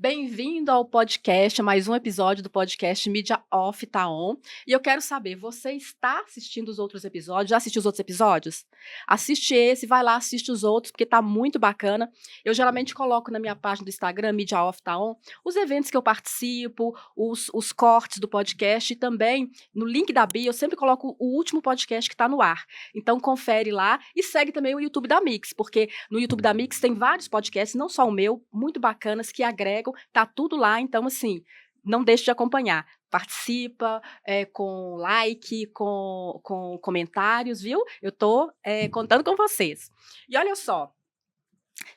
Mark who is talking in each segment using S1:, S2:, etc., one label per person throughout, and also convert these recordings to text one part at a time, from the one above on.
S1: Bem-vindo ao podcast, mais um episódio do podcast Mídia Off Tá On. E eu quero saber, você está assistindo os outros episódios? Já assistiu os outros episódios? Assiste esse, vai lá, assiste os outros, porque tá muito bacana. Eu geralmente coloco na minha página do Instagram, Mídia Off Tá On, os eventos que eu participo, os cortes do podcast e também no link da bio eu sempre coloco o último podcast que tá no ar. Então confere lá e segue também o YouTube da Mix, porque no YouTube da Mix tem vários podcasts, não só o meu, muito bacanas, que agregam, tá tudo lá, então assim, não deixe de acompanhar. Participa, com like, com comentários, viu? Eu tô contando com vocês. E olha só,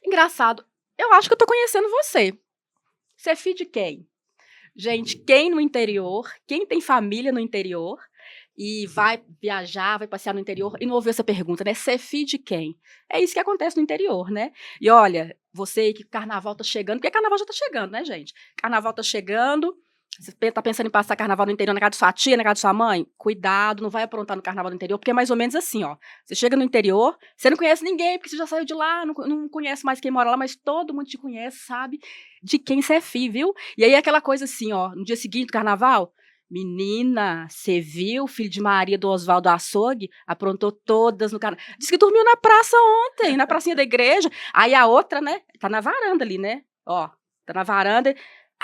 S1: engraçado, eu acho que eu tô conhecendo você. Você é filho de quem? Gente, quem no interior, quem tem família no interior e vai viajar, vai passear no interior e não ouviu essa pergunta, né? Ser filho de quem? É isso que acontece no interior, né? E olha, você que carnaval tá chegando, porque carnaval já tá chegando, né, gente? Carnaval tá chegando. Você tá pensando em passar carnaval no interior na casa de sua tia, na casa de sua mãe? Cuidado, não vai aprontar no carnaval no interior, porque é mais ou menos assim, ó. Você chega no interior, você não conhece ninguém, porque você já saiu de lá, não conhece mais quem mora lá, mas todo mundo te conhece, sabe de quem você é filho, viu? E aí aquela coisa assim, ó, no dia seguinte do carnaval, menina, você viu o filho de Maria do Oswaldo Açougue? Aprontou todas no carnaval. Diz que dormiu na praça ontem, na pracinha da igreja. Aí a outra, né, tá na varanda ali, né? Ó, tá na varanda.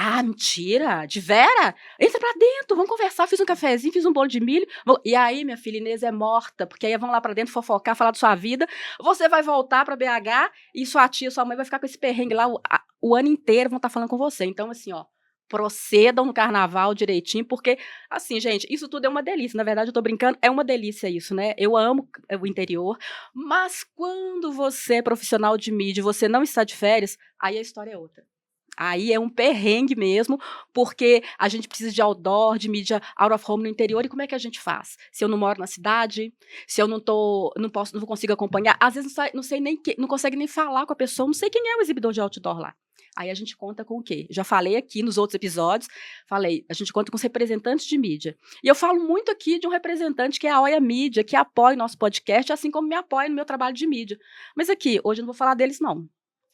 S1: Ah, mentira! De Vera? Entra pra dentro, vamos conversar. Fiz um cafezinho, fiz um bolo de milho. E aí, minha filha Inês é morta, porque aí vão lá pra dentro fofocar, falar da sua vida. Você vai voltar pra BH e sua tia, sua mãe vai ficar com esse perrengue lá o ano inteiro, vão estar falando com você. Então, assim, ó, procedam no carnaval direitinho, porque, assim, gente, isso tudo é uma delícia. Na verdade, eu tô brincando, é uma delícia isso, né? Eu amo o interior, mas quando você é profissional de mídia e você não está de férias, aí a história é outra. Aí é um perrengue mesmo, porque a gente precisa de outdoor, de mídia out of home no interior, e como é que a gente faz? Se eu não moro na cidade, se eu não consigo acompanhar, às vezes não sei nem não consegue nem falar com a pessoa, não sei quem é o exibidor de outdoor lá. Aí a gente conta com o quê? Já falei aqui nos outros episódios, a gente conta com os representantes de mídia. E eu falo muito aqui de um representante que é a Oia Mídia, que apoia o nosso podcast, assim como me apoia no meu trabalho de mídia. Mas aqui, hoje eu não vou falar deles, não.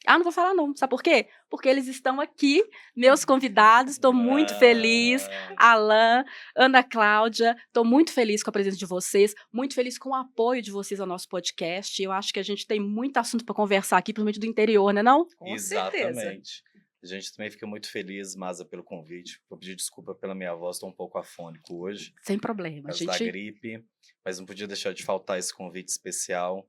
S1: Ah, não vou falar não. Sabe por quê? Porque eles estão aqui, meus convidados. Estou muito feliz.
S2: Ah,
S1: Alan, Ana Cláudia, estou muito feliz com a presença de vocês, muito feliz com o apoio de vocês ao nosso podcast. Eu acho que a gente tem muito assunto para conversar aqui, principalmente do interior, né não?
S3: Com certeza.
S2: exatamente. A gente também fica muito feliz, Masa, pelo convite. Vou pedir desculpa pela minha voz, estou um pouco afônico hoje,
S1: Sem
S2: por
S1: problema. A
S2: causa da
S1: gente
S2: gripe, mas não podia deixar de faltar esse convite especial.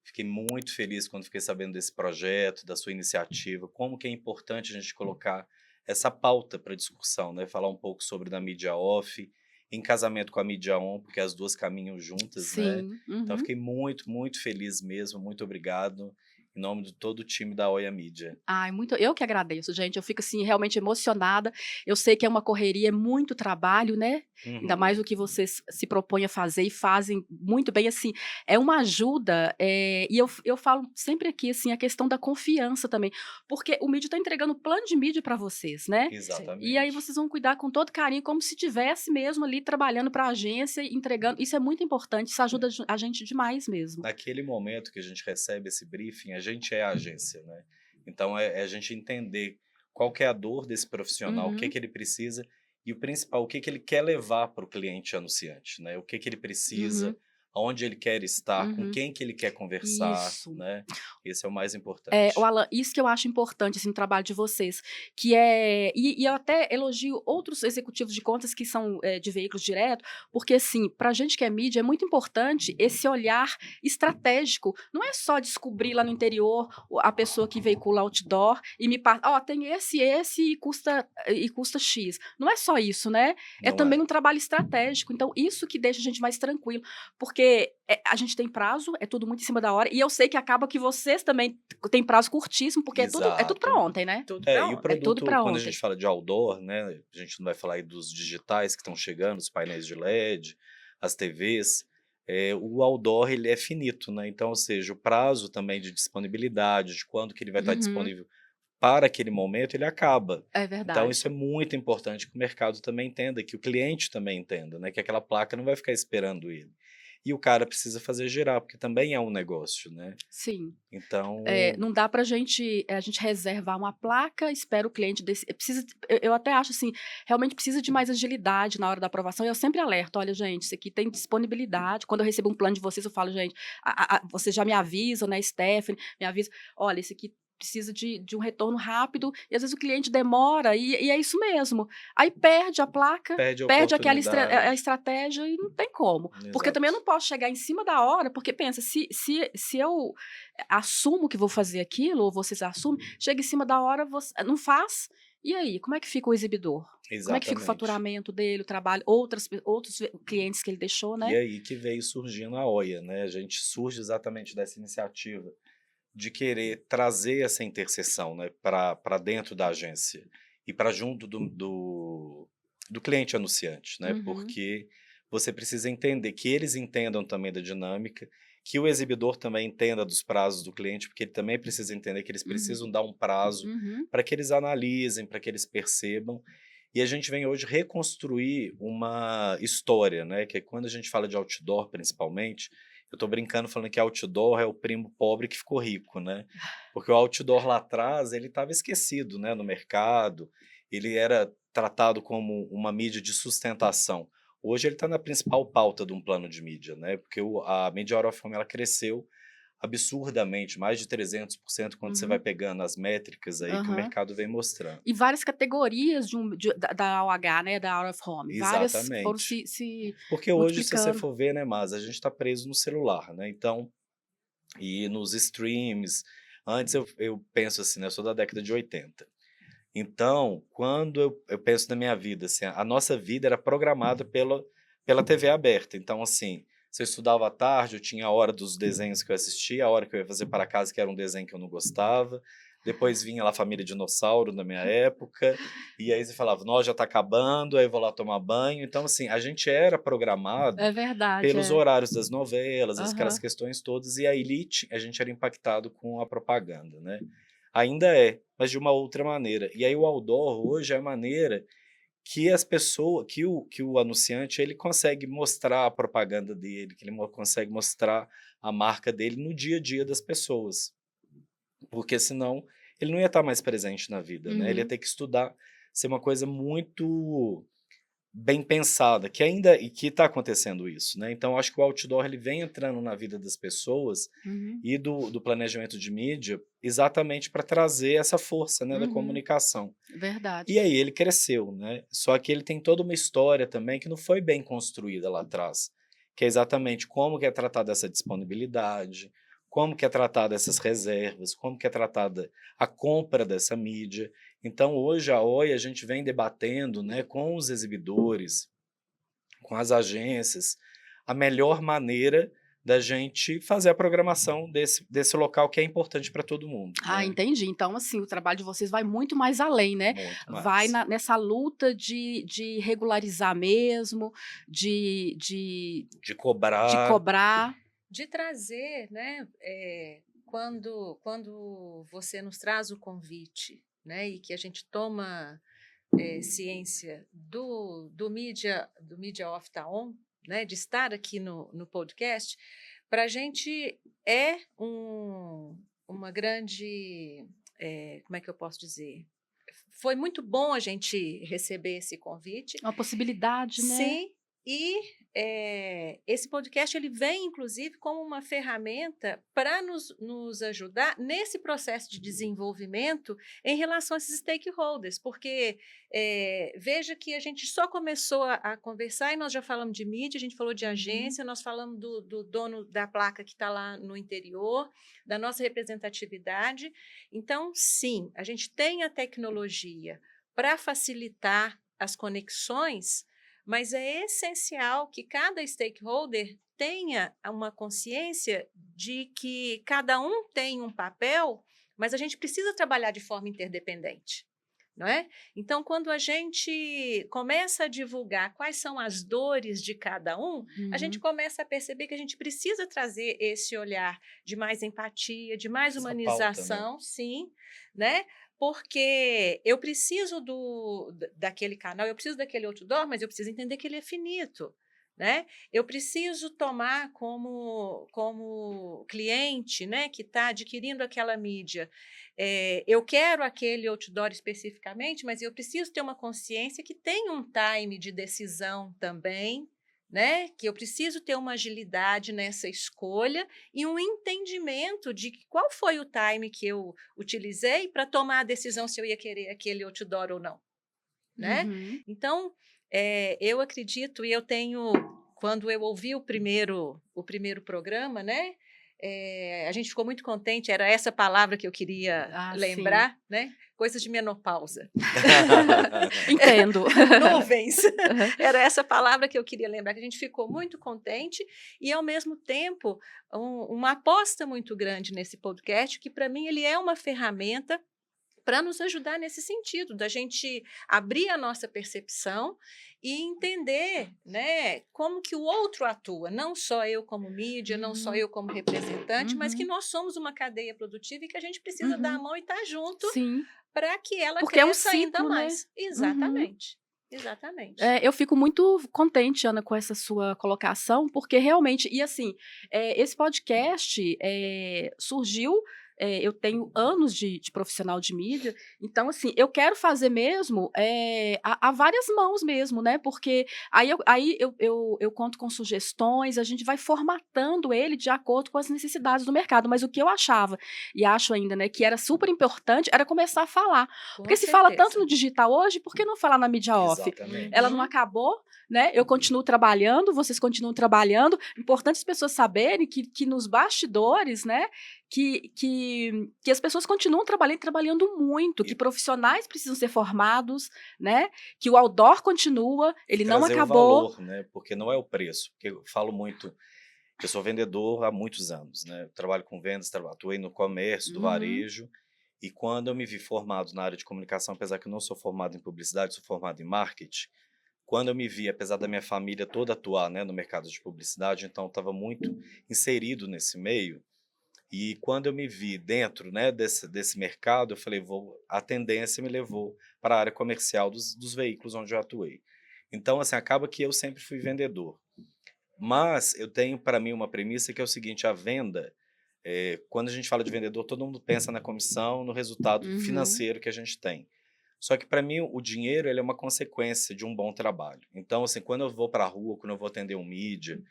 S2: Fiquei muito feliz quando fiquei sabendo desse projeto, da sua iniciativa, como que é importante a gente colocar essa pauta para discussão, né? Falar um pouco sobre da mídia off, em casamento com a mídia on, porque as duas caminham juntas, né?
S1: sim.
S2: Então,
S1: Uhum.
S2: fiquei muito, muito feliz mesmo. Muito obrigado, em nome de todo o time da Oia Mídia.
S1: Ai, muito eu que agradeço, gente. Eu fico, assim, realmente emocionada. Eu sei que é uma correria, é muito trabalho, né, ainda mais o
S2: Uhum.
S1: que vocês se propõem a fazer e fazem muito bem, assim, é uma ajuda, e eu falo sempre aqui, assim, a questão da confiança também, porque o mídia está entregando plano de mídia para vocês, né,
S3: Sim.
S1: e aí
S2: Exatamente.
S1: vocês vão cuidar com todo carinho, como se tivesse mesmo ali trabalhando para a agência, entregando. Isso é muito importante, isso ajuda a gente demais mesmo.
S2: Naquele momento que a gente recebe esse briefing, a gente é a agência, né? Então é a gente entender qual que é a dor desse profissional, o
S1: Uhum,
S2: que ele precisa e o principal, o que ele quer levar para o cliente anunciante, né? O que ele
S1: uhum,
S2: precisa, aonde ele quer estar, com
S1: uhum.
S2: quem que ele quer conversar,
S1: Isso.
S2: né? Esse é o mais
S1: O
S2: importante.
S1: Alan, isso que eu acho importante, assim, no trabalho de vocês, que é e eu até elogio outros executivos de contas que são, de veículos direto, porque, assim, pra gente que é mídia, é muito importante esse olhar estratégico. Não é só descobrir lá no interior a pessoa que veicula outdoor e me passa: "Ó, tem esse e custa X". Não é só isso, né, é
S2: Não
S1: também
S2: é?
S1: um trabalho estratégico. Então isso que deixa a gente mais tranquilo, porque, a gente tem prazo, é tudo muito em cima da hora, e eu sei que acaba que vocês também tem prazo curtíssimo, porque é tudo para
S2: Exato.
S1: ontem, né.
S3: Tudo
S2: É,
S3: pra
S2: e o
S1: É
S3: ontem.
S1: tudo
S2: produto,
S1: para
S2: quando a
S1: ontem.
S2: gente fala de outdoor, né, a gente não vai falar aí dos digitais que estão chegando, os painéis de LED, as TVs, o outdoor ele é finito, né? Então, ou seja, o prazo também de disponibilidade, de quando que ele vai estar
S1: Uhum.
S2: disponível para aquele momento, ele acaba.
S1: É
S2: Então, isso é
S1: verdade.
S2: muito importante que o mercado também entenda, que o cliente também entenda, né? Que aquela placa não vai ficar esperando ele. e o cara precisa fazer girar, porque também é um negócio, né?
S1: Sim.
S2: Então,
S1: Não dá para a gente reservar uma placa, espera o cliente precisa, eu até acho assim, realmente precisa de mais agilidade na hora da aprovação. E eu sempre alerto, olha, gente, isso aqui tem disponibilidade. Quando eu recebo um plano de vocês, eu falo, gente, vocês já me avisam, né, Stephanie, me avisa, olha, isso aqui precisa de um retorno rápido, e às vezes o cliente demora, e é isso mesmo. Aí perde a placa,
S2: perde a
S1: perde a
S2: oportunidade.
S1: estratégia e não tem como. Porque também eu
S2: Exato.
S1: não posso chegar em cima da hora, porque pensa, se eu assumo que vou fazer aquilo, ou vocês assumem, chega em cima da hora, você não faz, e aí, como é que fica o exibidor? Como é que fica o
S2: Exatamente.
S1: faturamento dele, o trabalho, outros clientes que ele deixou,
S2: E
S1: né?
S2: aí que veio surgindo a OIA, né? A gente surge exatamente dessa iniciativa de querer trazer essa interseção, né, para dentro da agência e para junto do cliente anunciante, né?
S1: Uhum,
S2: Porque você precisa entender que eles entendam também da dinâmica, que o exibidor também entenda dos prazos do cliente, porque ele também precisa entender que eles
S1: uhum,
S2: precisam dar um prazo
S1: uhum,
S2: para que eles analisem, para que eles percebam. E a gente vem hoje reconstruir uma história, né? Que é quando a gente fala de outdoor, principalmente, eu estou brincando falando que outdoor é o primo pobre que ficou rico, né? Porque o outdoor lá atrás, ele estava esquecido, né, no mercado, ele era tratado como uma mídia de sustentação. Hoje ele está na principal pauta de um plano de mídia, né? Porque a mídia out of home ela cresceu absurdamente, mais de 300% quando você vai
S1: uhum,
S2: pegando as métricas aí que o
S1: aham.
S2: mercado vem mostrando.
S1: E várias categorias da AOH, né, da Out of Home, várias foram
S2: Exatamente.
S1: se
S2: Porque hoje, se você
S1: multiplicando.
S2: for ver, né, mas a gente está preso no celular, né? Então, e nos streams. Antes eu penso assim, né, eu sou da década de 80. Então, quando eu penso na minha vida, assim, a nossa vida era programada pela TV aberta. Então, assim, se eu estudava à tarde, eu tinha a hora dos desenhos que eu assistia, a hora que eu ia fazer para casa, que era um desenho que eu não gostava. Depois vinha lá a Família Dinossauro, na minha época, e aí você falava, nós já está acabando, aí eu vou lá tomar banho. Então, assim, a gente era programado
S1: É verdade,
S2: pelos
S1: é.
S2: horários das novelas, aquelas
S1: Aham.
S2: questões todas, e a elite, a gente era impactado com a propaganda, né? Ainda é, mas de uma outra maneira. E aí o outdoor hoje é a maneira que as pessoas, que o anunciante, ele consegue mostrar a propaganda dele, que ele consegue mostrar a marca dele no dia a dia das pessoas. Porque senão ele não ia estar mais presente na vida, né? Ele ia
S1: Uhum,
S2: ter que estudar, ser uma coisa muito bem pensada, que ainda e que está acontecendo isso, né? Então acho que o outdoor ele vem entrando na vida das pessoas
S1: uhum,
S2: e do planejamento de mídia exatamente para trazer essa força, né, da
S1: uhum.
S2: comunicação.
S1: Verdade.
S2: E aí ele cresceu, né? Só que ele tem toda uma história também que não foi bem construída lá atrás, que é exatamente como que é tratada essa disponibilidade, como que é tratada essas reservas, como que é tratada a compra dessa mídia. Então hoje a OI a gente vem debatendo, né, com os exibidores, com as agências, a melhor maneira da gente fazer a programação desse local que é importante para todo mundo,
S1: Ah,
S2: né?
S1: entendi. Então, assim, o trabalho de vocês vai muito mais além, né?
S2: Muito
S1: Vai
S2: mais.
S1: nessa luta de regularizar mesmo, de de
S2: De
S1: de
S2: cobrar.
S1: cobrar.
S3: De trazer, né, quando você nos traz o convite, né, e que a gente toma ciência do Media Off Tá On, né, de estar aqui no podcast, para a gente é uma grande, como é que eu posso dizer? Foi muito bom a gente receber esse convite.
S1: Uma possibilidade, né?
S3: Sim, e esse podcast ele vem, inclusive, como uma ferramenta para nos ajudar nesse processo de desenvolvimento em relação a esses stakeholders, porque veja que a gente só começou a conversar e nós já falamos de mídia, a gente falou de
S1: Uhum,
S3: agência, nós falamos do dono da placa que está lá no interior, da nossa representatividade. Então, sim, a gente tem a tecnologia para facilitar as conexões, mas é essencial que cada stakeholder tenha uma consciência de que cada um tem um papel, mas a gente precisa trabalhar de forma interdependente, não é? Então, quando a gente começa a divulgar quais são as dores de cada um, a gente
S1: uhum.
S3: começa a perceber que a gente precisa trazer esse olhar de mais empatia, de mais
S2: Essa pauta, né?
S3: humanização, sim, né? Porque eu preciso daquele canal, eu preciso daquele outdoor, mas eu preciso entender que ele é finito, né? Eu preciso tomar como cliente, né, que está adquirindo aquela mídia. Eu quero aquele outdoor especificamente, mas eu preciso ter uma consciência que tem um time de decisão também, né? Que eu preciso ter uma agilidade nessa escolha e um entendimento de qual foi o time que eu utilizei para tomar a decisão se eu ia querer aquele outdoor ou não, né?
S1: Uhum.
S3: Então, eu acredito e eu tenho, quando eu ouvi o primeiro programa, né? A gente ficou muito contente, era essa palavra que eu queria
S1: Ah, sim.
S3: lembrar, né? Coisas de menopausa.
S1: Entendo.
S3: Nuvens.
S1: Aham.
S3: Era essa palavra que eu queria lembrar, que a gente ficou muito contente e, ao mesmo tempo, uma aposta muito grande nesse podcast, que, para mim, ele é uma ferramenta para nos ajudar nesse sentido, da gente abrir a nossa percepção e entender, né, como que o outro atua, não só eu como mídia, não só
S1: Uhum.
S3: eu como representante, mas que
S1: Uhum.
S3: nós somos uma cadeia produtiva e que a gente precisa dar a
S1: Uhum.
S3: mão e estar junto
S1: Sim.
S3: para que ela
S1: Porque é um
S3: cresça ainda
S1: ciclo, né?
S3: mais.
S1: Uhum.
S3: Exatamente, exatamente.
S1: Eu fico muito contente, Ana, com essa sua colocação, porque realmente, e assim, esse podcast surgiu. Eu tenho anos de profissional de mídia, então, assim, eu quero fazer mesmo a várias mãos mesmo, né? Porque aí eu conto com sugestões, a gente vai formatando ele de acordo com as necessidades do mercado. Mas o que eu achava, e acho ainda, né, que era super importante, era começar a falar.
S3: Com
S1: Porque se fala tanto no
S3: certeza.
S1: digital hoje, por que não falar na mídia off? Ela
S2: Exatamente.
S1: não
S3: Uhum.
S1: acabou, né? Eu continuo trabalhando, vocês continuam trabalhando. Importante as pessoas saberem que nos bastidores, né? Que as pessoas continuam trabalhando, trabalhando muito, que
S2: E,
S1: profissionais precisam ser formados, né? Que o outdoor continua,
S2: e
S1: ele não
S2: trazer o
S1: acabou.
S2: valor, né? Porque não é o preço. Porque eu falo muito, eu sou vendedor há muitos anos, né? Eu trabalho com vendas, atuei no comércio, do
S1: Uhum,
S2: varejo. E quando eu me vi formado na área de comunicação, apesar que eu não sou formado em publicidade, sou formado em marketing, quando eu me vi, apesar da minha família toda atuar, né, no mercado de publicidade, então estava muito inserido nesse meio. E quando eu me vi dentro, né, desse mercado, eu falei, a tendência me levou para a área comercial dos veículos onde eu atuei. Então, assim, acaba que eu sempre fui vendedor. Mas eu tenho para mim uma premissa que é o seguinte: a venda, quando a gente fala de vendedor, todo mundo pensa na comissão, no resultado
S1: uhum,
S2: financeiro que a gente tem. Só que para mim o dinheiro ele é uma consequência de um bom trabalho. Então, assim, quando eu vou para a rua, quando eu vou atender um mídia,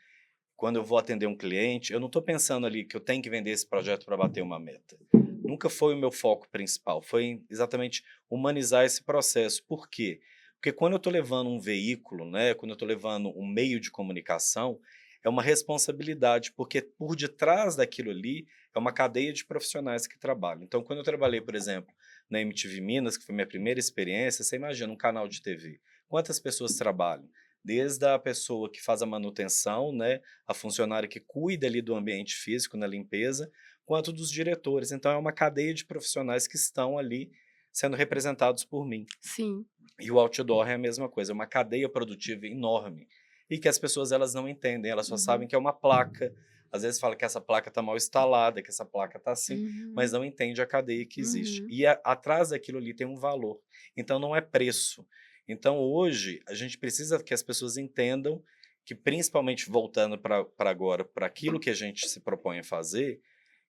S2: quando eu vou atender um cliente, eu não estou pensando ali que eu tenho que vender esse projeto para bater uma meta. Nunca foi o meu foco principal, foi exatamente humanizar esse processo. Por quê? Porque quando eu estou levando um veículo, né, quando eu estou levando um meio de comunicação, é uma responsabilidade, porque por detrás daquilo ali é uma cadeia de profissionais que trabalham. Então, quando eu trabalhei, por exemplo, na MTV Minas, que foi minha primeira experiência, você imagina um canal de TV. Quantas pessoas trabalham? Desde a pessoa que faz a manutenção, né, a funcionária que cuida ali do ambiente físico, na limpeza, quanto dos diretores. Então é uma cadeia de profissionais que estão ali sendo representados por mim.
S1: sim.
S2: E o outdoor é a mesma coisa, é uma cadeia produtiva enorme e que as pessoas elas não entendem, elas só
S1: Uhum,
S2: sabem que é uma placa. Às vezes fala que essa placa está mal instalada, que essa placa está assim, mas
S1: uhum,
S2: não entende a cadeia que existe.
S1: uhum,
S2: E atrás daquilo ali tem um valor. Então não é preço. Então hoje a gente precisa que as pessoas entendam que, principalmente voltando para agora, para aquilo que a gente se propõe a fazer,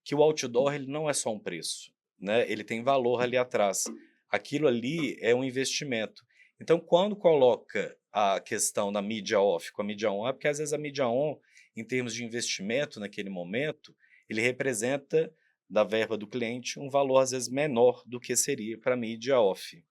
S2: que o outdoor ele não é só um preço, né? Ele tem valor ali atrás. Aquilo ali é um investimento. Então, quando coloca a questão da mídia off com a mídia on, é porque às vezes a mídia on, em termos de investimento naquele momento, ele representa da verba do cliente um valor às vezes menor do que seria para a mídia off.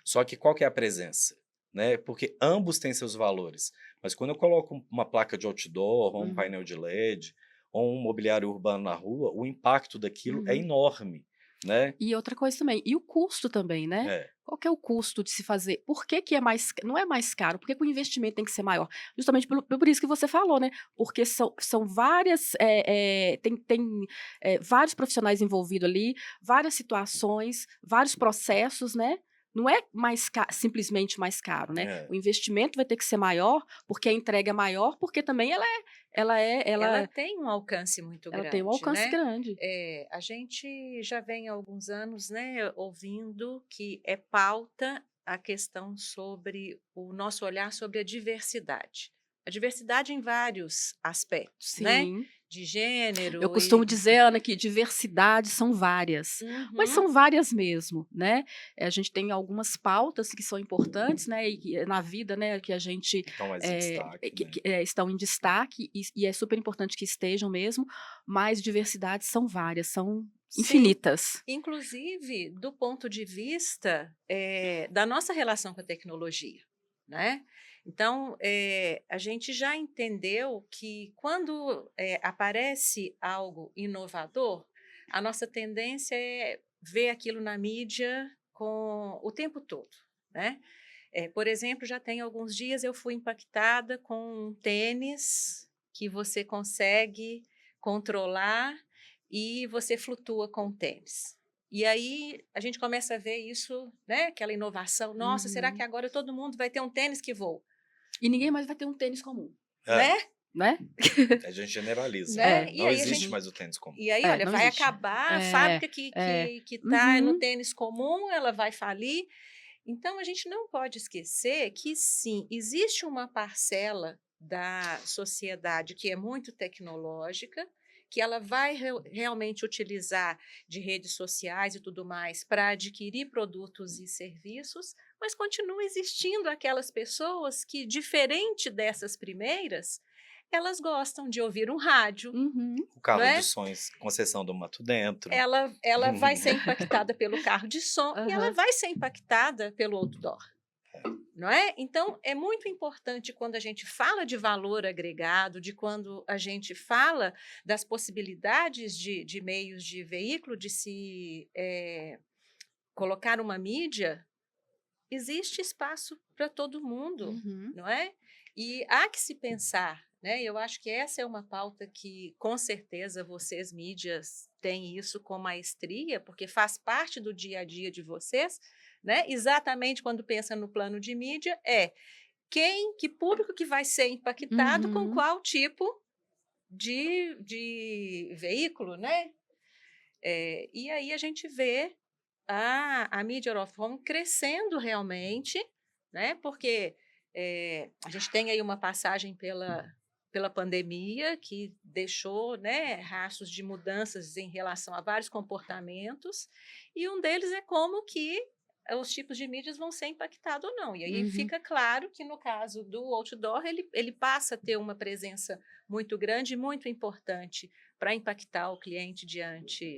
S2: Só que qual que é a presença? Né? Porque ambos têm seus valores. Mas quando eu coloco uma placa de outdoor, ou um
S1: uhum,
S2: painel de LED, ou um mobiliário urbano na rua, o impacto daquilo é
S1: uhum.
S2: enorme. Né?
S1: E outra coisa também, e o custo também, né?
S2: É.
S1: Qual que é o custo de se fazer? Por que que é mais, não é mais caro? Por que que o investimento tem que ser maior? Justamente por isso que você falou, né? Porque são várias, tem vários profissionais envolvidos ali, várias situações, vários processos, né? Não é simplesmente mais caro, né?
S2: É.
S1: O investimento vai ter que ser maior, porque a entrega é maior, porque também ela é,
S3: Ela
S1: ela,
S3: tem um alcance muito
S1: ela tem um
S3: grande,
S1: alcance
S3: né?
S1: grande.
S3: A gente já vem há alguns anos, né, ouvindo que é pauta a questão sobre o nosso olhar sobre a diversidade, A diversidade em vários aspectos, né?
S1: Sim.
S3: De
S1: Eu
S3: gênero
S1: costumo
S3: e...
S1: dizer, Ana, que diversidade são várias, mas
S3: Uhum.
S1: são várias mesmo, né. A gente tem algumas pautas que são importantes, né, e que na vida, né, que a gente,
S2: Que estão mais em destaque, né?
S1: estão em destaque e é super importante que estejam mesmo, mas diversidades são várias, são
S3: Sim.
S1: infinitas.
S3: Inclusive do ponto de vista, da nossa relação com a tecnologia, né. Então, a gente já entendeu que quando, aparece algo inovador, a nossa tendência é ver aquilo na mídia com o tempo todo, né. Por exemplo, já tem alguns dias eu fui impactada com um tênis que você consegue controlar e você flutua com o tênis. E aí a gente começa a ver isso, né, aquela inovação. Nossa, será que
S1: Uhum.
S3: agora todo mundo vai ter um tênis que voa?
S1: E ninguém mais vai ter um tênis comum,
S2: É,
S3: Né?
S1: né.
S2: a gente generaliza,
S3: Né?
S2: né?
S1: É.
S3: E
S2: Não
S3: aí a
S2: existe
S3: gente
S1: Uhum.
S2: mais o tênis comum.
S3: e aí, olha,
S1: Não
S3: vai
S1: existe.
S3: acabar a
S1: É,
S3: fábrica que
S1: é.
S3: está no
S1: Uhum.
S3: tênis comum, ela vai falir. Então a gente não pode esquecer que sim, existe uma parcela da sociedade que é muito tecnológica, que ela vai realmente utilizar de redes sociais e tudo mais para adquirir produtos e serviços, mas continua existindo aquelas pessoas que, diferente dessas primeiras, elas gostam de ouvir um rádio,
S1: Uhum.
S2: O
S3: não
S2: carro
S3: é?
S2: dos sonhos, concessão do Mato Dentro.
S3: Ela vai ser impactada pelo carro de som e ela
S1: Aham.
S3: vai ser impactada pelo outdoor, não é? Então, é muito importante quando a gente fala de valor agregado, de quando a gente fala das possibilidades de meios de veículo, de se colocar uma mídia, existe espaço para todo mundo,
S1: Uhum.
S3: não é? E há que se pensar, né? Eu acho que essa é uma pauta que, com certeza, vocês, mídias, têm isso com maestria, porque faz parte do dia a dia de vocês, né? Exatamente quando pensa no plano de mídia, que público que vai ser impactado com
S1: Uhum.
S3: qual tipo de veículo, né? E aí a gente vê a mídia out of home crescendo realmente, né? Porque a gente tem aí uma passagem pela pandemia que deixou, né, rastros de mudanças em relação a vários comportamentos, e um deles é como que os tipos de mídias vão ser impactados ou não. E aí
S1: Uhum.
S3: fica claro que no caso do outdoor, ele passa a ter uma presença muito grande e muito importante para impactar o cliente diante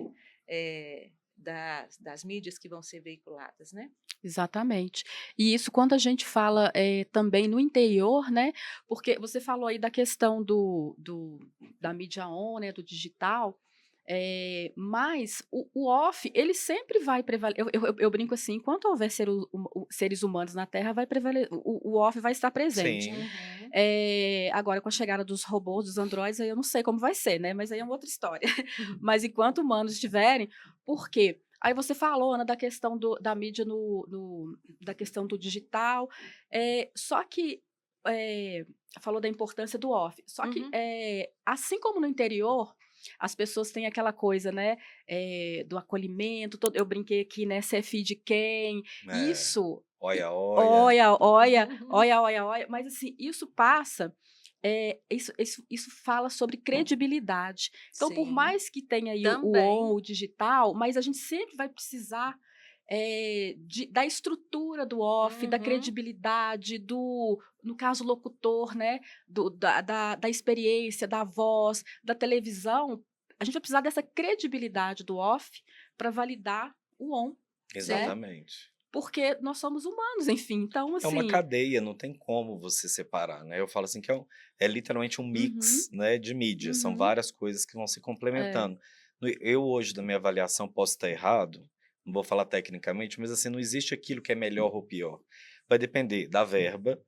S3: das mídias que vão ser veiculadas, né?
S1: Exatamente. E isso quando a gente fala, também no interior, né, porque você falou aí da questão da mídia on, né, do digital, mas o off, ele sempre vai prevalecer. Eu brinco assim, enquanto houver seres humanos na Terra, vai prevalecer, o off vai estar presente.
S2: Sim.
S3: Uhum.
S1: Agora com a chegada dos robôs, dos androides, aí eu não sei como vai ser, né, mas aí é uma outra história. Mas enquanto humanos estiverem, por quê? Aí você falou, Ana, da questão da mídia da questão do digital, só que, eh, falou da importância do off, só que,
S3: Uhum.
S1: assim como no interior, as pessoas têm aquela coisa, né, do acolhimento, todo eu brinquei aqui, né, "Cê é filho de quem",
S2: É.
S1: isso
S2: Olha, olha.
S1: olha, olha,
S3: Uhum.
S1: olha, olha, olha, mas assim, isso passa, isso fala sobre credibilidade. Então, por
S3: Sim,
S1: mais que tenha aí o
S3: também.
S1: on, o digital, mas a gente sempre vai precisar, da estrutura do off, da
S3: Uhum.
S1: credibilidade, no caso, locutor, né, da experiência, da voz, da televisão. A gente vai precisar dessa credibilidade do off para validar o on, né,
S3: Sim.
S2: Exatamente.
S1: porque nós somos humanos, enfim, então
S2: É uma
S1: assim.
S2: cadeia, não tem como você separar, né? Eu falo assim que é literalmente um
S1: Uhum,
S2: mix, né, de mídia. São
S1: uhum,
S2: várias coisas que vão se
S1: é,
S2: complementando. Eu hoje, da minha avaliação, posso estar errado, não vou falar tecnicamente, mas assim, não existe aquilo que é melhor ou pior. Vai depender da verba,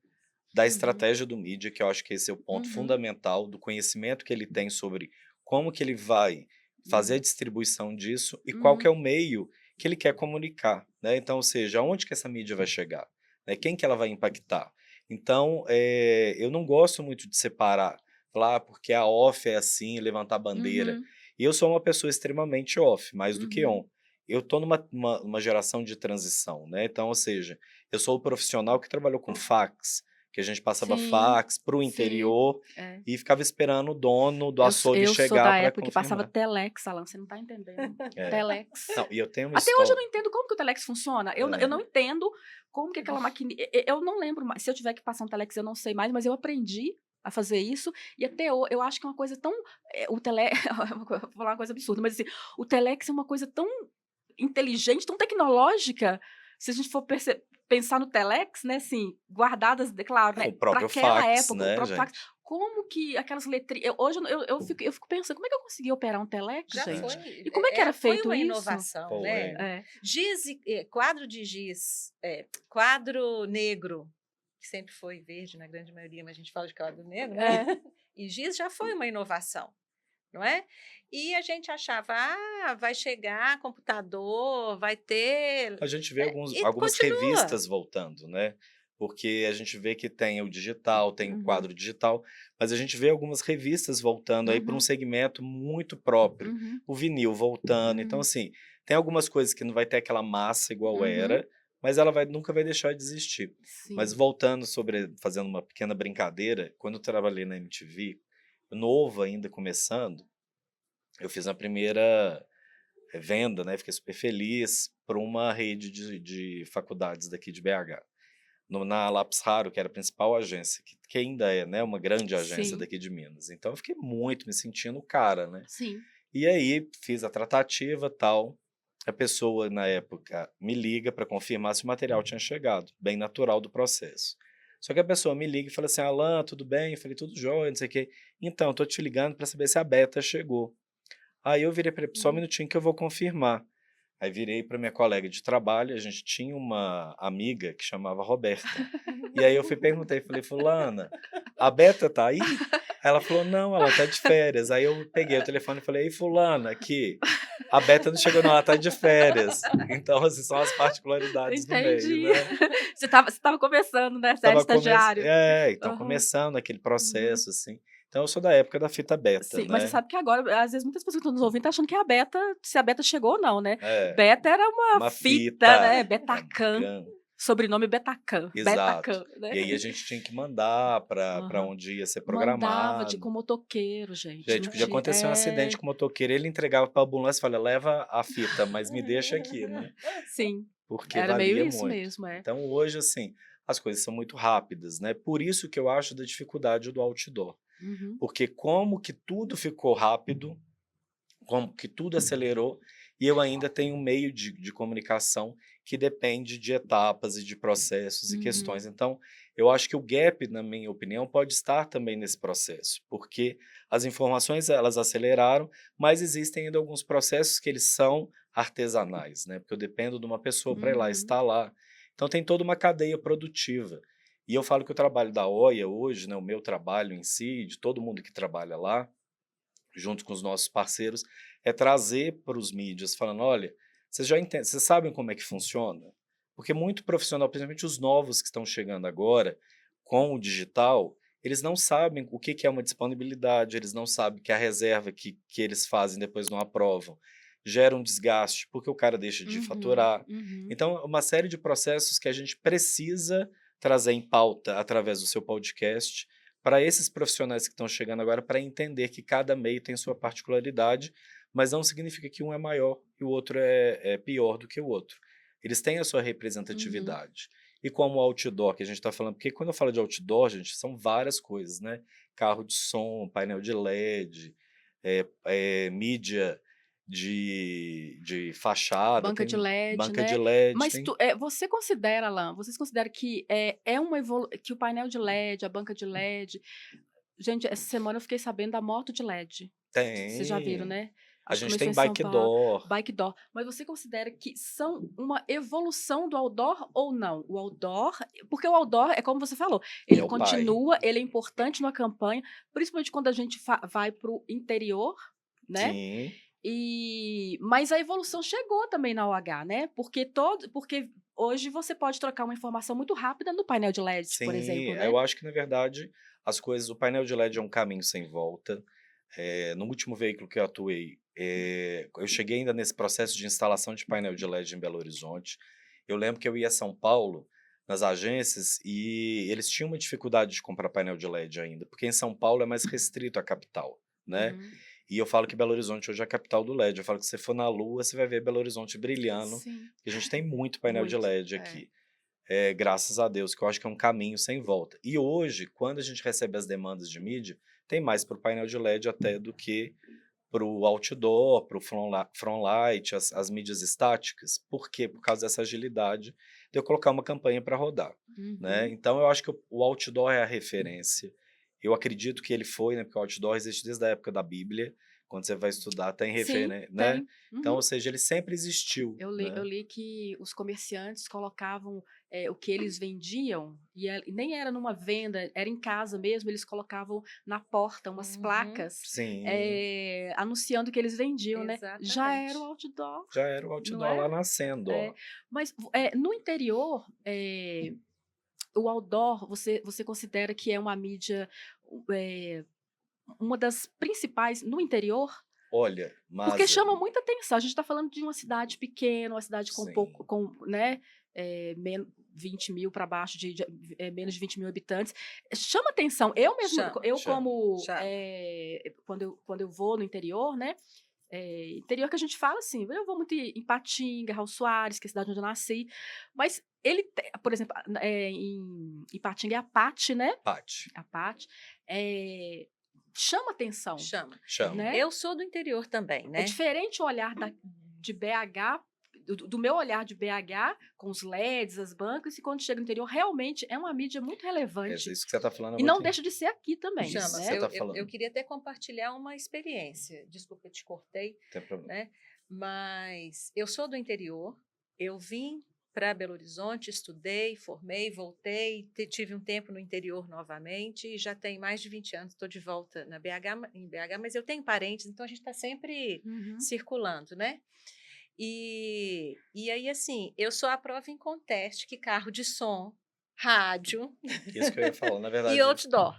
S2: da
S1: uhum,
S2: estratégia do mídia, que eu acho que esse é o ponto
S1: uhum,
S2: fundamental, do conhecimento que ele tem sobre como que ele vai fazer a
S1: uhum,
S2: distribuição disso e qual que é
S1: uhum,
S2: o meio que ele quer comunicar, né? Então, ou seja, aonde que essa mídia vai chegar, né? Quem que ela vai impactar? Então, eu não gosto muito de separar, falar porque a off é assim, levantar a bandeira.
S1: uhum,
S2: E eu sou uma pessoa extremamente off, mais do que
S1: uhum,
S2: on. Eu estou numa geração de transição, né? Então, ou seja, eu sou o profissional que trabalhou com fax, que a gente passava
S1: Sim,
S2: fax para o
S1: sim.
S2: interior
S1: É.
S2: e ficava esperando o dono do
S1: Eu
S2: açougue
S1: sou da
S2: chegar para
S1: época que passava
S2: confirmar.
S1: telex, Alan, você não tá entendendo.
S2: É.
S1: Telex.
S2: Não, e eu tenho uma
S1: Até hoje eu
S2: história.
S1: não entendo como que o telex funciona. Eu não entendo como que aquela máquina. Eu não lembro mais. Se eu tiver que passar um telex, eu não sei mais, mas eu aprendi a fazer isso. E até hoje, eu acho que é uma coisa tão. O tele. Vou falar uma coisa absurda, mas assim, o telex é uma coisa tão inteligente, tão tecnológica. Se a gente for pensar no telex, né, assim, guardadas, claro,
S2: É,
S1: né,
S2: o
S1: para
S2: próprio
S1: aquela
S2: fax,
S1: época, o
S2: né,
S1: próprio fax,
S2: gente?
S1: como que aquelas letrinhas. Hoje eu fico pensando, como é que eu consegui operar um telex,
S3: Já
S1: gente?
S3: foi,
S1: E como é que era
S3: foi
S1: feito
S3: uma
S1: isso?
S3: inovação, né?
S2: Foi.
S1: É.
S3: Giz, quadro de giz, quadro negro, que sempre foi verde na grande maioria, mas a gente fala de quadro negro, né?
S1: É.
S3: E giz já foi uma inovação, não é? E a gente achava, vai chegar computador, vai ter.
S2: A gente vê
S3: E
S2: algumas
S3: continua.
S2: revistas voltando, né? Porque a gente vê que tem o digital, tem o
S1: Uhum.
S2: quadro digital, mas a gente vê algumas revistas voltando aí para um
S1: Uhum.
S2: segmento muito próprio.
S1: Uhum.
S2: O vinil voltando. Então,
S1: Uhum.
S2: assim, tem algumas coisas que não vai ter aquela massa igual
S1: Uhum.
S2: era, mas nunca vai deixar de existir. Mas
S1: Sim.
S2: voltando fazendo uma pequena brincadeira, quando eu trabalhei na MTV, novo ainda começando, eu fiz a primeira venda, né? Fiquei super feliz para uma rede de faculdades daqui de BH. Na Lápis Raro, que era a principal agência, que ainda é, né, uma grande agência
S1: Sim.
S2: daqui de Minas. Então eu fiquei muito me sentindo o cara, né?
S1: Sim.
S2: E aí fiz a tratativa, tal. A pessoa na época me liga para confirmar se o material tinha chegado, bem natural do processo. Só que a pessoa me liga e fala assim: Alan, tudo bem? Eu falei: tudo jóia, não sei o quê. Então, tô te ligando para saber se a beta chegou. Aí eu virei para ele: só um
S1: Uhum.
S2: minutinho que eu vou confirmar. Aí virei para minha colega de trabalho, a gente tinha uma amiga que chamava Roberta. E aí eu perguntei, falei: fulana, a Beta tá aí? Aí ela falou: não, ela tá de férias. Aí eu peguei o telefone e falei: ei, fulana, aqui, a Beta não chegou não, ela tá de férias. Então, assim, são as particularidades do meio,
S1: Entendi.
S2: né?
S1: Você estava começando, né? Você era estagiário.
S2: Então
S1: Aham.
S2: começando aquele
S1: Uhum.
S2: processo, assim. Então eu sou da época da fita beta,
S1: Sim, mas você
S2: né?
S1: sabe que agora, às vezes, muitas pessoas que estão nos ouvindo estão achando que é a beta, se a beta chegou ou não, né?
S2: É,
S1: Beta era uma
S2: uma
S1: fita,
S2: fita,
S1: né? Betacan,
S2: GAN.
S1: sobrenome Betacan,
S2: Exato.
S1: Betacan, né?
S2: E aí a gente tinha que mandar para
S1: Aham.
S2: onde ia ser
S1: Mandava
S2: com
S1: com motoqueiro, gente,
S2: gente,
S1: não
S2: podia
S1: tinha
S2: acontecer um acidente com o motoqueiro, ele entregava para a ambulância e falava: leva a fita, mas me deixa aqui, né?
S1: sim,
S2: Porque
S1: era meio
S2: valia
S1: isso
S2: muito.
S1: mesmo, é.
S2: Então hoje, assim, as coisas são muito rápidas, né? Por isso que eu acho da dificuldade do outdoor.
S1: Uhum,
S2: Porque como que tudo ficou rápido, como que tudo acelerou, e eu ainda tenho um meio de comunicação que depende de etapas e de processos e
S1: uhum,
S2: questões. Então, eu acho que o gap, na minha opinião, pode estar também nesse processo, porque as informações elas aceleraram, mas existem ainda alguns processos que eles são artesanais, né? Porque eu dependo de uma pessoa para ir lá
S1: uhum,
S2: instalar. Então, tem toda uma cadeia produtiva. E eu falo que o trabalho da OIA hoje, né, o meu trabalho em si, de todo mundo que trabalha lá, junto com os nossos parceiros, é trazer para os mídias, falando: olha, vocês já entendem, vocês sabem como é que funciona? Porque muito profissional, principalmente os novos que estão chegando agora com o digital, eles não sabem o que é uma disponibilidade, eles não sabem que a reserva que eles fazem depois não aprovam gera um desgaste, porque o cara deixa de
S1: uhum,
S2: faturar.
S1: uhum,
S2: Então, é uma série de processos que a gente precisa trazer em pauta através do seu podcast, para esses profissionais que estão chegando agora, para entender que cada meio tem sua particularidade, mas não significa que um é maior e o outro é pior do que o outro. Eles têm a sua
S1: uhum.
S2: representatividade. E como o outdoor que a gente está falando, porque quando eu falo de outdoor, gente, são várias coisas, né? Carro de som, painel de LED, mídia de fachada,
S1: Banca de
S2: tem
S1: LED,
S2: banca de
S1: né.
S2: LED,
S1: Mas
S2: tem.
S1: você considera, Alan, vocês consideram que é uma que o painel de LED, a banca de LED gente, essa semana eu fiquei sabendo da moto de LED. Vocês já viram,
S2: Tem.
S1: né?
S2: A
S1: Acho que
S2: gente
S1: começou
S2: tem
S1: em São
S2: bike
S1: Paulo,
S2: door.
S1: bike door. Mas você considera que são uma evolução do outdoor ou não? O outdoor porque o outdoor é como você falou,
S2: É
S1: ele
S2: o pai.
S1: continua, ele é importante numa campanha, principalmente quando a gente vai para o interior, né?
S2: Sim,
S1: Mas a evolução chegou também na OH, né, porque hoje você pode trocar uma informação muito rápida no painel de LED, por
S2: sim.
S1: exemplo,
S2: Eu
S1: né.
S2: acho que, na verdade, as coisas. O painel de LED é um caminho sem volta. No último veículo que eu atuei, eu cheguei ainda nesse processo de instalação de painel de LED em Belo Horizonte. Eu lembro que eu ia a São Paulo, nas agências e eles tinham uma dificuldade de comprar painel de LED ainda, porque em São Paulo é mais restrito a capital, né?
S1: Uhum.
S2: E eu falo que Belo Horizonte hoje é a capital do LED. Eu falo que se você for na Lua, você vai ver Belo Horizonte brilhando.
S1: Sim,
S2: E a gente tem muito painel de
S1: muito.
S2: LED
S1: É.
S2: aqui. Graças a Deus, que eu acho que é um caminho sem volta. E hoje, quando a gente recebe as demandas de mídia, tem mais para o painel de LED até do que para o outdoor, para o front light, as mídias estáticas. Por quê? Por causa dessa agilidade de eu colocar uma campanha para rodar. Né?
S1: Uhum.
S2: Então, eu acho que o outdoor é a referência. Eu acredito que ele foi, né? Porque o outdoor existe desde a época da Bíblia. Quando você vai estudar, tem
S1: Sim,
S2: referência, né?
S1: tem.
S2: Então,
S1: Uhum.
S2: ou seja, ele sempre existiu,
S1: Eu
S2: né?
S1: li que os comerciantes colocavam o que eles vendiam, e nem era numa venda, era em casa mesmo, eles colocavam na porta umas
S3: Uhum.
S1: placas
S2: Sim,
S1: anunciando o que eles vendiam, né? Já era o
S3: Exatamente.
S1: outdoor,
S2: já era o
S1: não
S2: outdoor
S1: é?
S2: lá nascendo,
S1: É,
S2: ó.
S1: mas no interior, o outdoor, você considera que é uma mídia, eh, uma das principais no interior?
S2: Olha,
S1: Porque
S2: Masa,
S1: chama muita atenção. A gente está falando de uma cidade pequena, uma cidade com pouco,
S2: sim,
S1: né, 20 mil para baixo, menos de 20 mil habitantes. Chama atenção. Eu mesmo,
S3: Chama,
S2: chama.
S3: chama.
S1: quando eu vou no interior, né, interior que a gente fala assim, eu vou muito em Ipatinga, Raul Soares, que é a cidade onde eu nasci, mas por exemplo, em Ipatinga é a Pati, né,
S2: Pati,
S1: a Pati, chama atenção,
S3: Chama.
S2: chama.
S1: né?
S3: Eu sou do interior também,
S1: É
S3: né?
S1: diferente o olhar de BH, do meu olhar de BH, com os LEDs, as bancas, e quando chega no interior, realmente é uma mídia muito relevante.
S2: Isso que você está falando é
S1: E não
S2: muito.
S1: deixa de ser aqui também,
S2: Isso
S3: Chama.
S2: que você
S1: né?
S2: está
S3: Eu
S2: falando,
S3: queria até compartilhar uma experiência. Desculpa, eu te cortei,
S2: não tem problema.
S3: né? Mas eu sou do interior, eu vim para Belo Horizonte, estudei, formei, voltei, tive um tempo no interior novamente, e já tem mais de 20 anos, estou de volta em BH, mas eu tenho parentes, então a gente está sempre
S1: Uhum.
S3: circulando, né? E aí, assim, eu sou a prova em conteste que carro de som, rádio
S2: Isso que eu ia falar, na
S3: e
S2: verdade.
S3: outdoor.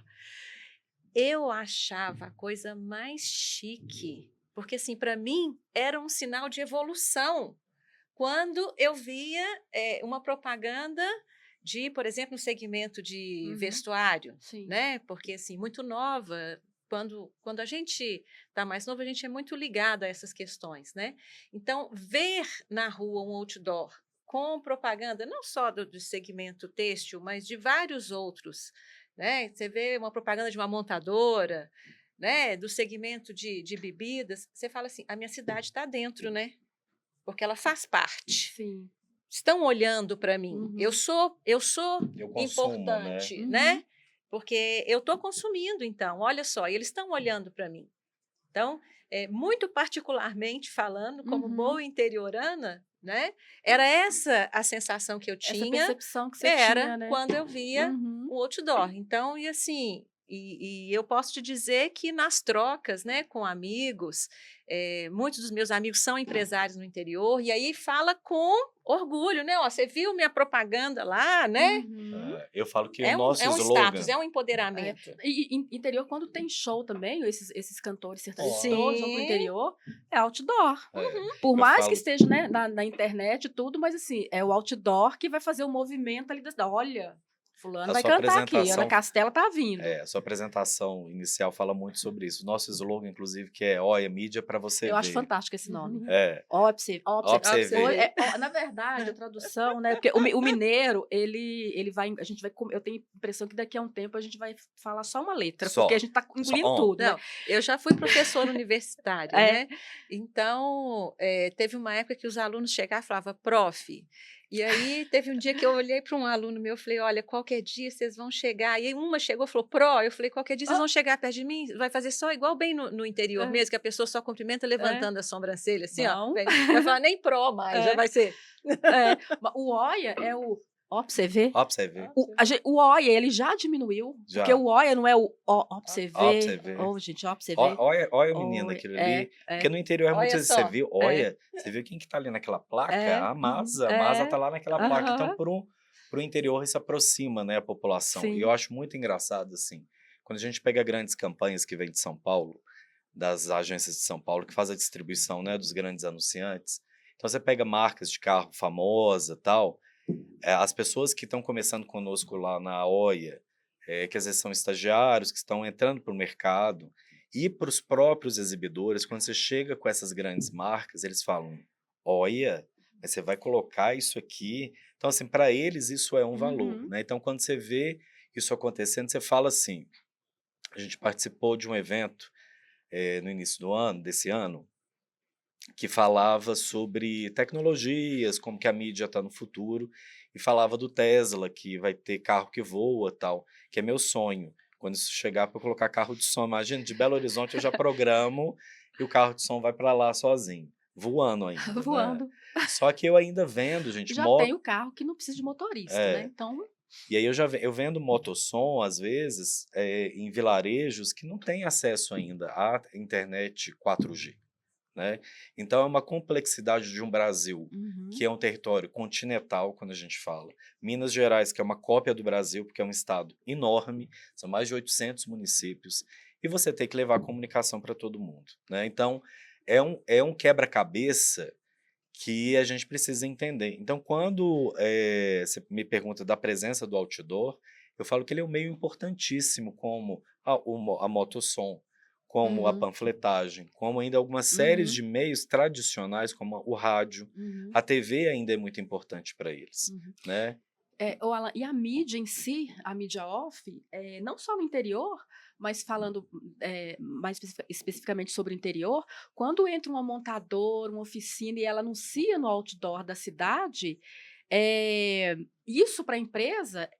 S3: Eu achava a coisa mais chique, porque assim, para mim era um sinal de evolução. Quando eu via uma propaganda de, por exemplo, no segmento de
S1: Uhum.
S3: vestuário,
S1: Sim.
S3: né? Porque assim, muito nova, quando a gente está mais novo, a gente é muito ligado a essas questões, né? Então, ver na rua um outdoor com propaganda, não só do segmento têxtil, mas de vários outros, né? Você vê uma propaganda de uma montadora, né? Do segmento de bebidas, você fala assim, a minha cidade está dentro, né? Porque ela faz parte.
S1: Sim.
S3: Estão olhando para mim.
S1: Uhum.
S3: Eu sou
S2: Eu consumo, né?
S3: importante,
S1: Uhum.
S3: né? Porque eu estou consumindo, então, olha só, e eles estão olhando para mim. Então, muito particularmente falando, como
S1: Uhum.
S3: boa interiorana, né? Era essa a sensação que eu
S1: Essa
S3: tinha,
S1: percepção que você
S3: era
S1: tinha, né?
S3: quando eu via
S1: Uhum.
S3: o outdoor. Então, e assim, e eu posso te dizer que nas trocas, né, com amigos, muitos dos meus amigos são empresários no interior, e aí fala com orgulho, né? Ó, você viu minha propaganda lá, né?
S1: Uhum.
S2: Eu falo que o nosso
S3: É um status,
S2: slogan.
S3: é um empoderamento.
S1: E interior, quando tem show também, esses cantores sertanejos
S2: Ó,
S1: todos vão pro
S3: Sim,
S1: interior, é outdoor. Por
S2: eu
S1: mais que
S2: falo.
S1: esteja, né, na internet e tudo, mas assim, é o outdoor que vai fazer o movimento ali olha, fulano
S2: A
S1: vai
S2: sua
S1: cantar aqui, Ana
S2: apresentação
S1: Castela tá vindo.
S2: A sua apresentação inicial fala muito sobre isso. O nosso slogan, inclusive, que é Olha, mídia para você
S1: Eu acho
S2: ver.
S1: fantástico esse nome.
S2: É,
S1: Ó, pra
S2: ó
S1: você,
S2: pra
S3: ó, pra
S2: você
S3: você
S2: ver.
S3: ver.
S1: na verdade, a tradução, né? Porque o mineiro, ele vai, a gente vai, eu tenho a impressão que daqui a um tempo a gente vai falar só uma letra, porque a
S2: Só.
S1: gente tá
S2: Só
S1: engolindo
S2: on.
S1: tudo, né?
S3: Não, eu já fui professora universitária,
S1: É.
S3: né? Então, teve uma época que os alunos chegavam e falavam, prof. E aí, teve um dia que eu olhei para um aluno meu e falei, olha, qualquer dia vocês vão chegar. E aí, uma chegou e falou, pro. Eu falei, qualquer dia vocês vão chegar perto de mim, vai fazer só igual bem no interior
S1: É.
S3: mesmo, que a pessoa só cumprimenta levantando a sobrancelha, assim, ó.
S1: Não.
S3: Vai falar nem pro mais, já
S1: É.
S3: vai ser.
S1: O OIA é o. Ó, pra você ver.
S2: Ó pra você ver.
S1: O OIA, ele já diminuiu.
S2: Já.
S1: Porque o OIA não é o ó pra você
S2: Ó pra você
S1: ver.
S2: ver.
S1: Ó, gente, ó pra você ver.
S2: Olha o menino aquilo ali. Porque no interior é muito
S3: Olha
S2: assim, você
S3: só.
S2: viu? Olha, você viu quem que tá ali naquela placa? A Masa. A Masa tá lá naquela placa. Então, pro interior, isso aproxima, né, a população. E eu
S1: Sim.
S2: acho muito engraçado, assim, quando a gente pega grandes campanhas que vêm de São Paulo, das agências de São Paulo, que faz a distribuição, né, dos grandes anunciantes. Então, você pega marcas de carro famosa tal, as pessoas que estão começando conosco lá na OIA, que às vezes são estagiários, que estão entrando para o mercado, e para os próprios exibidores, quando você chega com essas grandes marcas, eles falam, OIA, mas você vai colocar isso aqui? Então, assim, para eles isso é um valor,
S1: Uhum.
S2: né? Então, quando você vê isso acontecendo, você fala assim, a gente participou de um evento no início desse ano, que falava sobre tecnologias, como que a mídia está no futuro, e falava do Tesla, que vai ter carro que voa, tal, que é meu sonho. Quando isso chegar para colocar carro de som, imagina, de Belo Horizonte eu já programo e o carro de som vai para lá sozinho, voando ainda, né?
S1: Voando.
S2: Só que eu ainda vendo, gente,
S1: Já tem o carro que não precisa de motorista, né,
S2: é,
S1: então
S2: e aí eu vendo motossom, às vezes, em vilarejos que não têm acesso ainda à internet 4G. Né? Então é uma complexidade de um Brasil
S1: uhum,
S2: que é um território continental, quando a gente fala. Minas Gerais, que é uma cópia do Brasil, porque é um estado enorme, são mais de 800 municípios, e você tem que levar a comunicação para todo mundo. Né? Então é um quebra-cabeça que a gente precisa entender. Então, quando você me pergunta da presença do outdoor, eu falo que ele é um meio importantíssimo, como a motossom, como a
S1: uhum,
S2: panfletagem, como ainda algumas séries
S1: uhum,
S2: de meios tradicionais, como o rádio.
S1: uhum,
S2: A TV ainda é muito importante para eles,
S1: uhum.
S2: né?
S1: Ô Alan, e a mídia em si, a mídia off, não só no interior, mas falando mais especificamente sobre o interior, quando entra uma montadora, uma oficina e ela anuncia no outdoor da cidade, isso para a empresa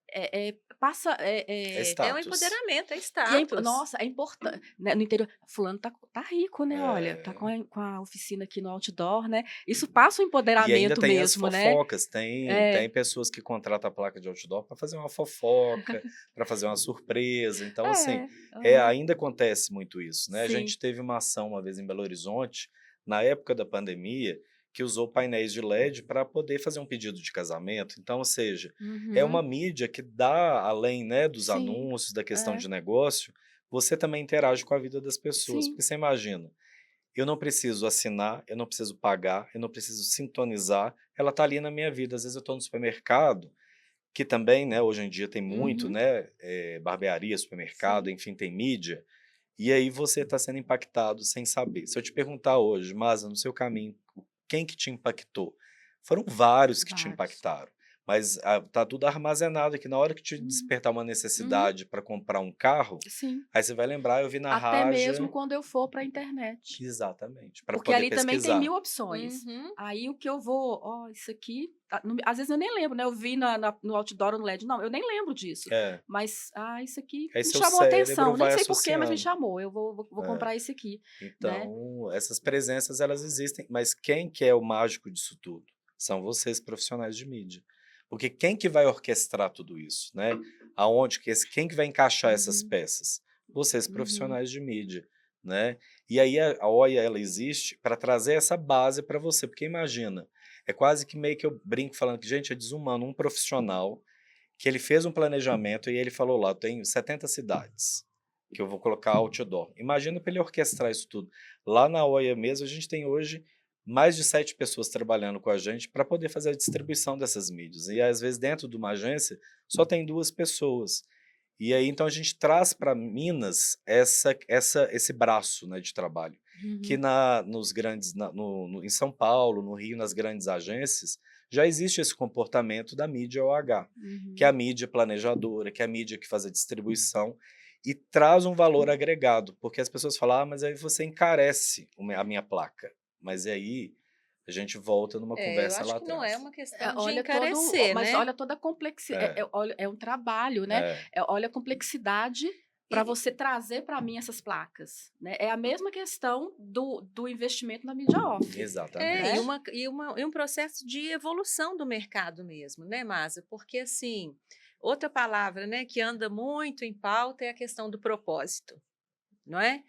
S1: passa.
S2: É
S3: É um
S2: status.
S3: empoderamento, é
S1: E
S3: status.
S1: nossa, é importante, né, no interior, fulano tá rico, né, olha, tá
S2: É,
S1: com a oficina aqui no outdoor, né, isso passa um
S2: e ainda
S1: empoderamento
S2: tem as
S1: mesmo, né.
S2: fofocas, tem
S1: É,
S2: pessoas que contratam a placa de outdoor para fazer uma fofoca, para fazer uma surpresa. Então, assim,
S1: aham,
S2: ainda acontece muito isso, né? A
S1: sim.
S2: gente teve uma ação uma vez em Belo Horizonte, na época da pandemia, que usou painéis de LED para poder fazer um pedido de casamento. Então, ou seja, é uma
S1: Uhum.
S2: mídia que dá, além, né, dos
S1: Sim,
S2: anúncios, da questão
S1: é,
S2: de negócio, você também interage com a vida das pessoas.
S1: sim.
S2: Porque você imagina, eu não preciso assinar, eu não preciso pagar, eu não preciso sintonizar, ela está ali na minha vida. Às vezes eu estou no supermercado, que também, né, hoje em dia tem muito,
S1: Uhum,
S2: né, barbearia, supermercado,
S1: sim.
S2: enfim, tem mídia, e aí você está sendo impactado sem saber. Se eu te perguntar hoje, Masa, no seu caminho, quem que te impactou? Foram vários que te
S1: Vários.
S2: impactaram, mas tá tudo armazenado aqui. Na hora que te
S1: Uhum,
S2: despertar uma
S1: uhum,
S2: necessidade para comprar um carro,
S1: sim.
S2: aí você vai lembrar, eu vi na
S1: Até mesmo
S2: Raja,
S1: quando eu for para a internet.
S2: exatamente, para
S1: Porque
S2: poder
S1: ali também tem
S2: pesquisar.
S1: 1000 opções.
S3: Uhum.
S1: Aí o que eu vou: "Ó, isso aqui", às vezes eu nem lembro, né, eu vi no outdoor ou no LED, não, eu nem lembro disso,
S2: É.
S1: mas, isso aqui
S2: Aí
S1: me
S2: seu
S1: chamou a
S2: cérebro
S1: atenção, nem
S2: vai
S1: sei porquê, mas me
S2: associando.
S1: chamou, eu vou
S2: É.
S1: comprar esse aqui, né.
S2: Então, essas presenças elas existem, mas quem que é o mágico disso tudo? São vocês profissionais de mídia. Porque quem que vai orquestrar tudo isso, né? Quem que vai encaixar essas
S1: Uhum,
S2: peças? Vocês
S1: uhum,
S2: profissionais de mídia, né? E aí a OIA ela existe para trazer essa base para você, porque imagina, é quase que meio que eu brinco falando que gente é desumano um profissional que ele fez um planejamento e ele falou lá, tem 70 cidades que eu vou colocar outdoor. Imagina para ele orquestrar isso tudo. Lá na OIA mesmo, a gente tem hoje mais de 7 pessoas trabalhando com a gente para poder fazer a distribuição dessas mídias. E às vezes dentro de uma agência só tem 2 pessoas. E aí então a gente traz para Minas esse braço, né, de trabalho que
S1: uhum,
S2: nos grandes em São Paulo, no Rio, nas grandes agências, já existe esse comportamento da mídia OH, que é a
S1: uhum.
S2: mídia planejadora, que é a mídia que faz a distribuição e traz um valor agregado, porque as pessoas falam, mas aí você encarece a minha placa. Mas aí a gente volta numa
S3: Eu
S2: conversa
S3: acho
S2: lá
S3: que não é
S2: atrás.
S3: uma questão de
S1: Ó,
S3: encarecer,
S1: mas
S3: né?
S1: olha toda a complexidade,
S2: É,
S1: olha, é um trabalho, né,
S2: é,
S1: olha a complexidade para
S3: E,
S1: você trazer para mim essas placas, né, é a mesma questão do investimento na mídia off,
S3: É,
S1: né.
S2: exatamente.
S3: e um processo de evolução do mercado mesmo, né, Masa? Porque, assim, outra palavra, né, que anda muito em pauta é a questão do propósito, não é?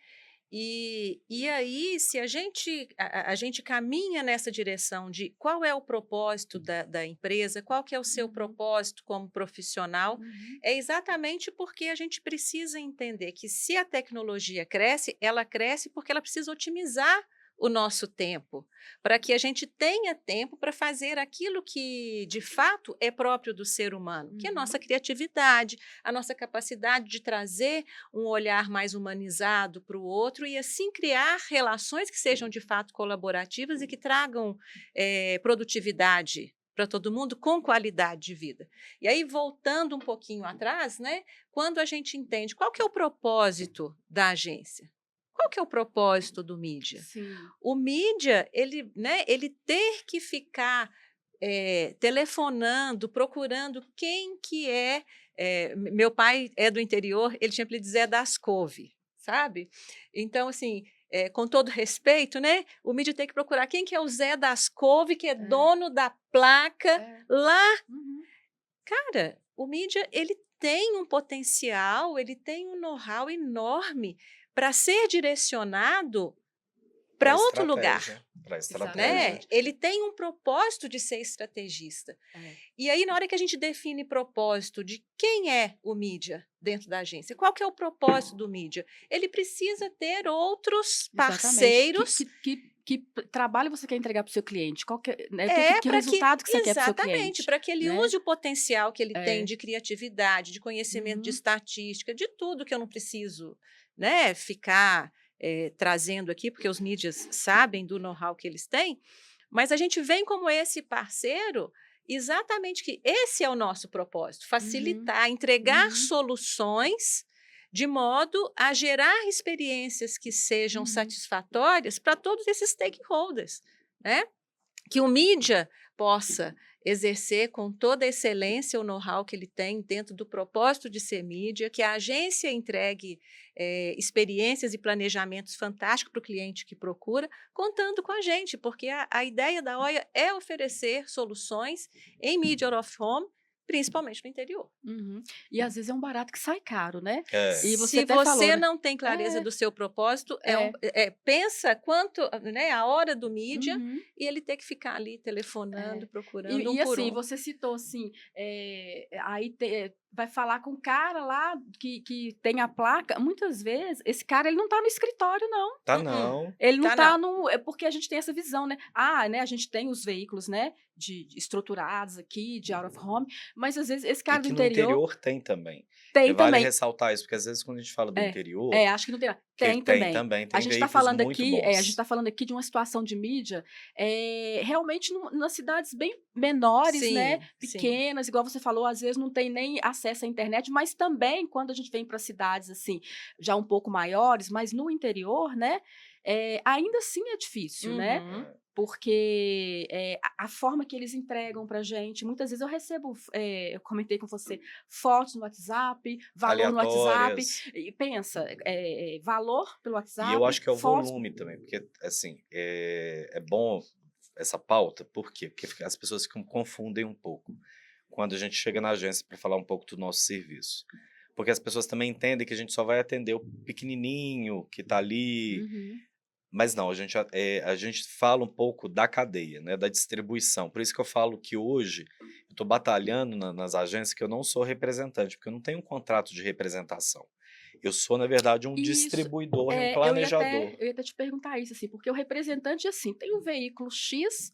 S3: E aí, se a gente caminha nessa direção de qual é o propósito da empresa, qual que é o seu
S1: Uhum,
S3: propósito como profissional,
S1: uhum,
S3: é exatamente porque a gente precisa entender que se a tecnologia cresce, ela cresce porque ela precisa otimizar o nosso tempo, para que a gente tenha tempo para fazer aquilo que, de fato, é próprio do ser humano, que é a nossa criatividade, a nossa capacidade de trazer um olhar mais humanizado para o outro e, assim, criar relações que sejam, de fato, colaborativas e que tragam produtividade para todo mundo com qualidade de vida. E aí, voltando um pouquinho atrás, né, quando a gente entende qual que é o propósito da agência, qual que é o propósito do mídia?
S1: Sim.
S3: O mídia, ele, né, ele ter que ficar telefonando, procurando quem que é. Meu pai é do interior, ele sempre dizia das couve, sabe? Então, assim, com todo respeito, né? O mídia tem que procurar quem que é o Zé das couve, que é dono da placa lá.
S1: Uhum.
S3: Cara, o mídia, ele tem um potencial, ele tem um know-how enorme para ser direcionado para outro lugar,
S2: Para
S1: Exatamente.
S2: estratégia.
S3: né? Ele tem um propósito de ser estrategista. E aí, na hora que a gente define propósito de quem é o mídia dentro da agência, qual que é o propósito do mídia? Ele precisa ter outros
S1: Exatamente.
S3: parceiros.
S1: Que trabalho você quer entregar para o seu cliente? Qual que, né, que
S3: para
S1: resultado que você quer para o seu
S3: exatamente,
S1: cliente?
S3: para que ele
S1: né?
S3: use o potencial que ele tem
S1: É.
S3: de criatividade, de conhecimento de
S1: Uhum.
S3: estatística, de tudo que eu não preciso, né, ficar trazendo aqui, porque os mídias sabem do know-how que eles têm, mas a gente vem como esse parceiro exatamente que esse é o nosso propósito, facilitar, entregar
S1: Uhum.
S3: soluções de modo a gerar experiências que sejam
S1: Uhum.
S3: satisfatórias para todos esses stakeholders, né? Que o mídia possa exercer com toda a excelência o know-how que ele tem dentro do propósito de ser mídia, que a agência entregue experiências e planejamentos fantásticos para o cliente que procura, contando com a gente, porque a ideia da OIA é oferecer soluções em mídia out of home, principalmente no interior.
S1: Uhum. E às vezes é um barato que sai caro, né?
S2: É.
S1: E você
S3: Se
S1: até falou,
S3: você
S1: né?
S3: não tem clareza do seu propósito,
S1: É.
S3: pensa quanto, né, a hora do mídia
S1: Uhum.
S3: e ele ter que ficar ali telefonando, procurando
S1: E,
S3: um
S1: e
S3: por
S1: assim,
S3: um.
S1: você citou assim, aí vai falar com o cara lá que tem a placa. Muitas vezes, esse cara ele não está no escritório, não.
S2: Tá
S3: Uh-uh.
S2: não.
S1: Ele não
S3: Tá
S1: está
S3: não.
S1: no. É porque a gente tem essa visão, né? Né? A gente tem os veículos, né? Estruturados aqui, de out of home, mas às vezes esse
S2: E
S1: cara do
S2: que no
S1: interior
S2: interior tem também.
S1: tem
S2: Vale
S1: também.
S2: ressaltar isso, porque às vezes quando a gente fala do interior,
S1: Acho que não tem.
S2: que
S1: Tem
S2: tem
S1: também.
S2: também,
S1: A
S2: tem
S1: gente está
S2: veículos
S1: falando
S2: muito
S1: aqui, a gente
S2: bons.
S1: está falando aqui de uma situação de mídia, realmente nas cidades bem menores, né,
S3: Sim, sim.
S1: pequenas, igual você falou, às vezes não tem nem acesso à internet, mas também quando a gente vem para cidades assim, já um pouco maiores, mas no interior, né, ainda assim é difícil, né?
S3: Uhum.
S1: Porque a forma que eles entregam para gente, muitas vezes eu recebo, eu comentei com você, fotos no WhatsApp, valor no WhatsApp,
S2: Aleatórias.
S1: e pensa, valor pelo
S2: E eu
S1: WhatsApp,
S2: acho que é o
S1: fotos.
S2: volume também, porque, assim, é bom essa pauta, por quê? Porque as pessoas confundem um pouco quando a gente chega na agência para falar um pouco do nosso serviço. Porque as pessoas também entendem que a gente só vai atender o pequenininho que está ali,
S1: Uhum.
S2: mas não, a gente fala um pouco da cadeia, né, da distribuição. Por isso que eu falo que hoje eu estou batalhando nas agências que eu não sou representante, porque eu não tenho um contrato de representação. Eu sou, na verdade, um
S1: Isso,
S2: distribuidor e um
S1: eu ia
S2: planejador.
S1: até te perguntar isso, assim, porque o representante, assim, tem um veículo X,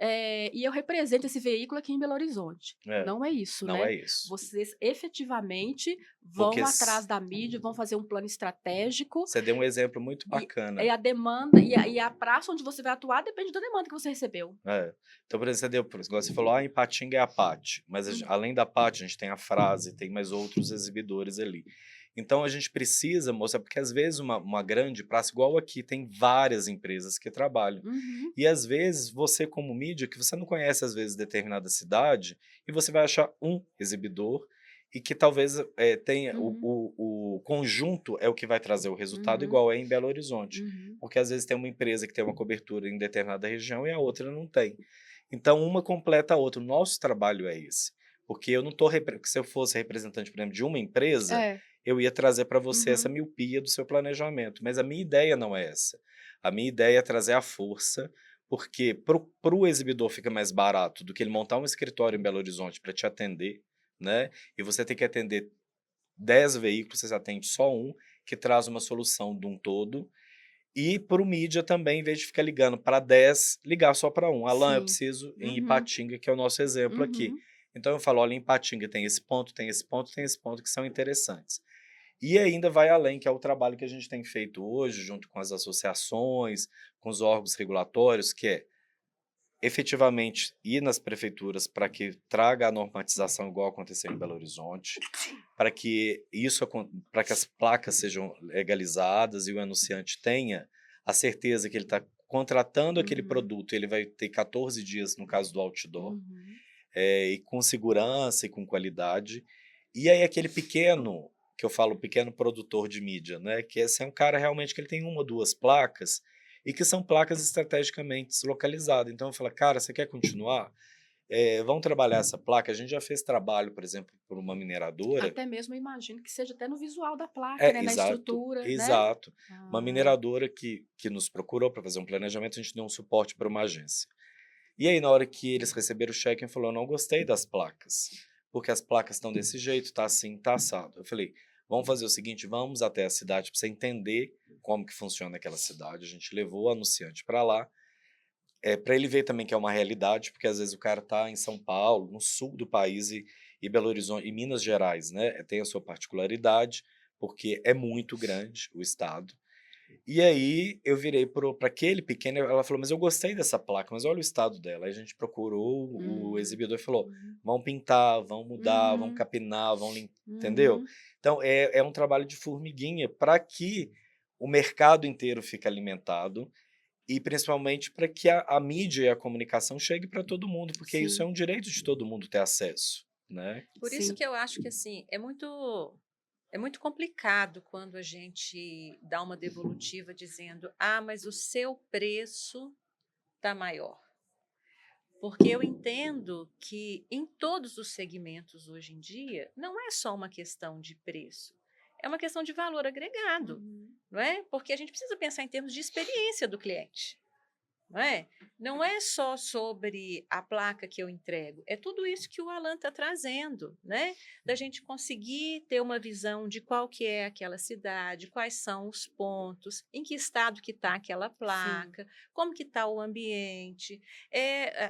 S1: e eu represento esse veículo aqui em Belo Horizonte.
S2: É,
S1: Não é isso,
S2: não é
S1: né?
S2: isso.
S1: Vocês efetivamente
S2: Porque
S1: vão atrás da mídia, vão fazer um plano estratégico,
S2: você deu um exemplo muito
S1: e
S2: bacana.
S1: a demanda, e a praça onde você vai atuar depende da demanda que você recebeu.
S2: Então, por exemplo, você falou, em Ipatinga é a Pati, mas além da Pati, a gente tem a Frase, tem mais outros exibidores ali. Então, a gente precisa mostrar, porque às vezes uma grande praça, igual aqui, tem várias empresas que trabalham.
S1: Uhum.
S2: E às vezes, você como mídia, que você não conhece às vezes determinada cidade, e você vai achar um exibidor, e que talvez tenha o conjunto é o que vai trazer o resultado, igual é em Belo Horizonte.
S1: Uhum.
S2: Porque às vezes tem uma empresa que tem uma cobertura em determinada região e a outra não tem. Então, uma completa a outra. O nosso trabalho é esse. Porque eu não estou. Se eu fosse representante, por exemplo, de uma empresa, eu ia trazer para você essa miopia do seu planejamento. Mas a minha ideia não é essa. A minha ideia é trazer a força, porque para o exibidor fica mais barato do que ele montar um escritório em Belo Horizonte para te atender, né? E você tem que atender 10 veículos, você atende só um, que traz uma solução de um todo. E para o mídia também, em vez de ficar ligando para 10, ligar só para um. Alan, eu
S1: Sim.
S2: preciso em
S1: Uhum.
S2: Ipatinga, que é o nosso exemplo aqui.
S1: Uhum.
S2: Então eu falo, olha, em Ipatinga tem esse ponto, tem esse ponto, tem esse ponto que são interessantes. E ainda vai além, que é o trabalho que a gente tem feito hoje, junto com as associações, com os órgãos regulatórios, que é efetivamente ir nas prefeituras para que traga a normatização igual aconteceu em Belo Horizonte, para que para que as placas sejam legalizadas e o anunciante tenha a certeza que ele está contratando aquele
S1: Uhum.
S2: produto, ele vai ter 14 dias no caso do outdoor,
S1: Uhum.
S2: e com segurança e com qualidade. E aí aquele pequeno, que eu falo pequeno produtor de mídia, né, que esse é um cara realmente que ele tem 1 ou 2 placas e que são placas estrategicamente localizadas. Então eu falo, cara, você quer continuar? Vamos trabalhar essa placa. A gente já fez trabalho, por exemplo, por uma mineradora.
S1: Até mesmo eu imagino que seja até no visual da placa, né, na
S2: Exato,
S1: estrutura, né?
S2: exato. Uma
S1: Ah.
S2: mineradora que nos procurou para fazer um planejamento, a gente deu um suporte para uma agência. E aí, na hora que eles receberam o cheque, ele falou: eu não gostei das placas, porque as placas estão desse jeito, tá assim, tá assado. Eu falei: vamos fazer o seguinte, vamos até a cidade para você entender como que funciona aquela cidade. A gente levou o anunciante para lá, para ele ver também que é uma realidade, porque às vezes o cara tá em São Paulo, no sul do país, e Belo Horizonte, e Minas Gerais, né, tem a sua particularidade, porque é muito grande o estado. E aí eu virei para aquele pequeno, ela falou: "Mas eu gostei dessa placa, mas olha o estado dela". Aí a gente procurou o exibidor e falou:
S1: Uhum.
S2: "Vamos pintar, vamos mudar, vamos
S1: Uhum.
S2: capinar, vamos entendeu?
S1: Uhum.
S2: Então é um trabalho de formiguinha para que o mercado inteiro fique alimentado e principalmente para que a mídia e a comunicação chegue para todo mundo, porque isso é
S1: Sim,
S2: um direito de todo mundo ter acesso, né.
S3: Por isso
S1: sim.
S3: que eu acho que assim, é muito complicado quando a gente dá uma devolutiva dizendo: "Ah, mas o seu preço está maior". Porque eu entendo que em todos os segmentos hoje em dia, não é só uma questão de preço, é uma questão de valor agregado,
S1: Uhum.
S3: não é? Porque a gente precisa pensar em termos de experiência do cliente. Não é? Não é só sobre a placa que eu entrego, é tudo isso que o Alan está trazendo, né? Da gente conseguir ter uma visão de qual que é aquela cidade, quais são os pontos, em que estado que está aquela
S1: Sim.
S3: placa, como que está o ambiente,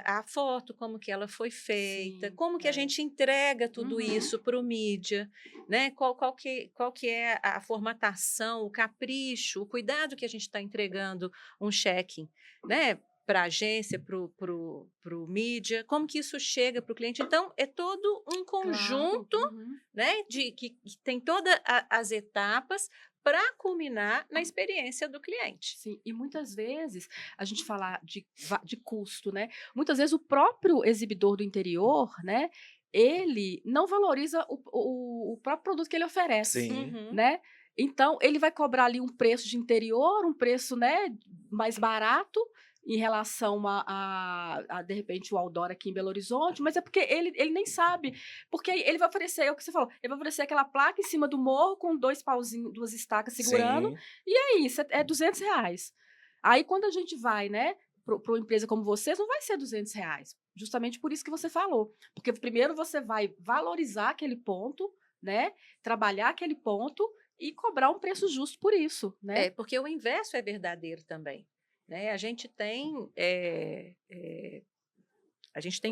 S3: a foto, como que ela foi feita,
S1: Sim,
S3: como que a
S1: é.
S3: gente entrega tudo
S1: Uhum.
S3: isso para o mídia, né? Qual que é a formatação, o capricho, o cuidado que a gente está entregando um check-in, né, para a agência, para o mídia, como que isso chega para o cliente. Então, é todo um
S1: Claro.
S3: conjunto,
S1: Uhum.
S3: né, que tem todas as etapas para culminar na experiência do cliente.
S1: Sim, e muitas vezes a gente falar de custo, né, muitas vezes o próprio exibidor do interior, né, ele não valoriza o próprio produto que ele oferece,
S2: Sim.
S3: Uhum.
S1: né. Então ele vai cobrar ali um preço de interior, um preço, né, mais barato em relação a de repente o outdoor aqui em Belo Horizonte, mas é porque ele nem sabe, porque ele vai oferecer, é o que você falou, ele vai oferecer aquela placa em cima do morro com 2 pauzinhos, 2 estacas segurando,
S2: Sim.
S1: e é isso, é R$ 200. Aí quando a gente vai, né, para uma empresa como vocês, não vai ser R$ 200, justamente por isso que você falou, porque primeiro você vai valorizar aquele ponto, né, trabalhar aquele ponto e cobrar um preço justo por isso, né.
S3: Porque o inverso é verdadeiro também, né? A gente tem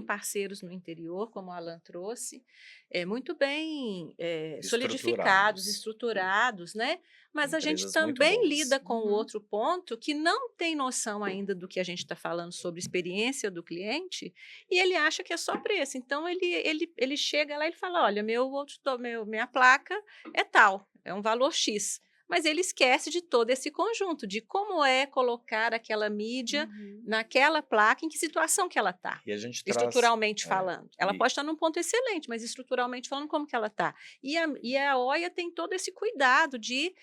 S3: parceiros no interior, como o Alan trouxe, muito bem solidificados,
S2: Estruturados.
S3: estruturados, né? Mas a gente
S2: Empresas muito
S3: também lida
S2: boas.
S3: com o
S1: Uhum.
S3: outro ponto que não tem noção ainda do que a gente está falando sobre experiência do cliente e ele acha que é só preço. Então ele chega lá e ele fala: olha, minha placa é tal, é um valor X. Mas ele esquece de todo esse conjunto, de como é colocar aquela mídia
S1: Uhum.
S3: naquela placa, em que situação que ela está,
S2: E a gente traz
S3: estruturalmente falando. Ela
S2: e
S3: pode estar num ponto excelente, mas estruturalmente falando, como que ela está? E a OIA tem todo esse cuidado de,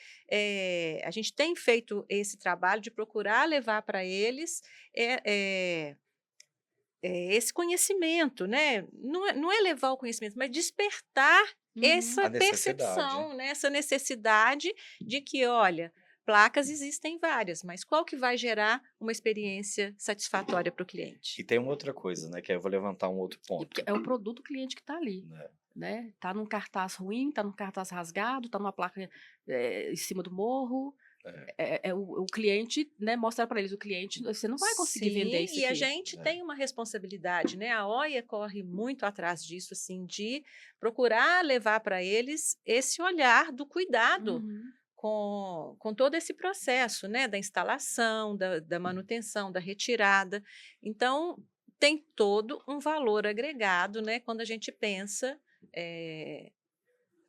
S3: a gente tem feito esse trabalho de procurar levar para eles eh eh esse conhecimento, né? Não é levar o conhecimento, mas despertar
S1: Uhum.
S3: essa
S2: a necessidade.
S3: percepção, né? Essa necessidade de que, olha, placas existem várias, mas qual que vai gerar uma experiência satisfatória para o
S2: E
S3: cliente?
S2: tem uma outra coisa, né, que aí eu vou levantar um outro
S1: E porque
S2: ponto,
S1: é o produto do cliente que está ali,
S2: né.
S1: né, tá num cartaz ruim, tá num cartaz rasgado, tá numa placa, em cima do morro, O cliente, né, mostrar para eles, o cliente, você não vai conseguir vender isso
S3: Sim, e a
S1: aqui.
S3: gente
S2: É.
S3: tem uma responsabilidade, né? A OIA corre muito atrás disso, assim, de procurar levar para eles esse olhar do cuidado
S1: Uhum.
S3: com todo esse processo, né? Da instalação, da manutenção, da retirada. Então, tem todo um valor agregado, né? Quando a gente pensa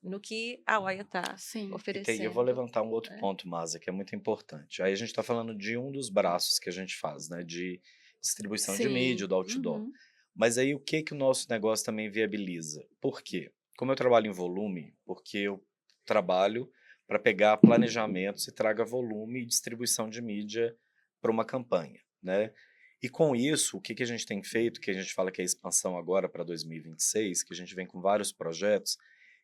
S3: no que a OIA está
S1: Sim.
S2: E eu vou
S3: oferecendo.
S2: levantar um outro
S3: Né?
S2: ponto, Masa, que é muito importante. Aí a gente está falando de um dos braços que a gente faz, né? De distribuição de mídia,
S1: Sim.
S2: do outdoor.
S1: Uhum.
S2: Mas aí o que que o nosso negócio também viabiliza? Por quê? Como eu trabalho em volume, porque eu trabalho para pegar planejamentos e traga volume e distribuição de mídia para uma campanha, né? E com isso, o que que a gente tem feito, que a gente fala que é a expansão agora para 2026, que a gente vem com vários projetos,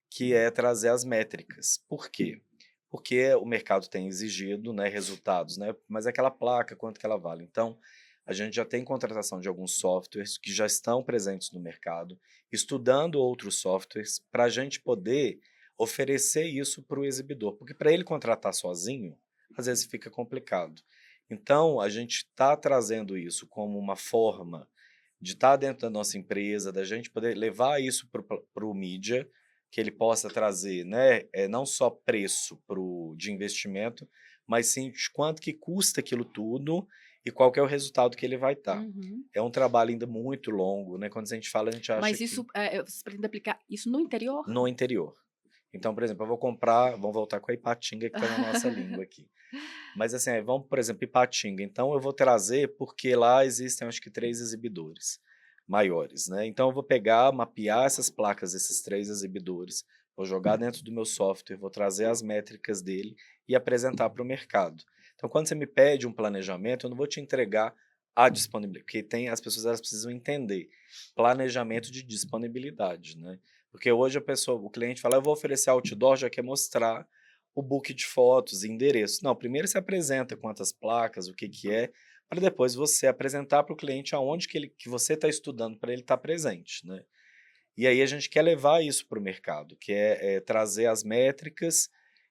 S2: que é trazer as métricas. Por quê? Porque o mercado tem exigido, né, resultados, né? Mas aquela placa, quanto que ela vale? Então, a gente já tem contratação de alguns softwares que já estão presentes no mercado, estudando outros softwares para a gente poder oferecer isso para o exibidor, porque para ele contratar sozinho, às vezes fica complicado. Então, a gente está trazendo isso como uma forma de estar dentro da nossa empresa, da gente poder levar isso para o mídia, que ele possa trazer, né, não só preço de investimento, mas sim de quanto que custa aquilo tudo e qual que é o resultado que ele vai estar.
S1: Uhum.
S2: É um trabalho ainda muito longo, né? Quando a gente fala, a gente acha
S1: Mas
S2: que
S1: isso, você pretende aplicar isso no interior?
S2: no interior. Então, por exemplo, eu vou comprar, vamos voltar com a Ipatinga que está na nossa língua aqui. Mas assim, vamos, por exemplo, Ipatinga. Então eu vou trazer porque lá existem acho que 3 exibidores maiores, né? Então eu vou pegar, mapear essas placas desses 3 exibidores, vou jogar dentro do meu software, vou trazer as métricas dele e apresentar para o mercado. Então quando você me pede um planejamento, eu não vou te entregar a disponibilidade, porque as pessoas elas precisam entender planejamento de disponibilidade, né? Porque hoje o cliente fala, eu vou oferecer outdoor, já quer mostrar o book de fotos e endereço. Não, primeiro você apresenta quantas placas, o que que é, para depois você apresentar para o cliente aonde que você está estudando para ele estar presente, né? E aí a gente quer levar isso para o mercado, que é trazer as métricas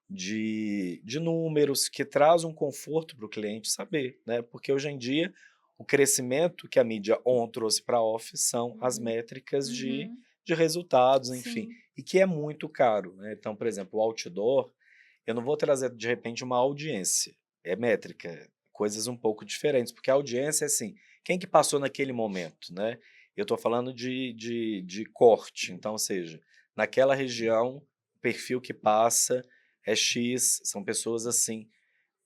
S2: de números, que traz um conforto para o cliente saber, né? Porque hoje em dia o crescimento que a mídia on trouxe para off são as
S1: Uhum.
S2: métricas
S1: Uhum.
S2: de resultados, enfim,
S1: Sim.
S2: e que é muito caro, né? Então, por exemplo, o outdoor, eu não vou trazer de repente uma audiência, é métrica, coisas um pouco diferentes, porque a audiência é assim, quem que passou naquele momento, né? Eu estou falando de corte, então, ou seja, naquela região, o perfil que passa é X, são pessoas assim.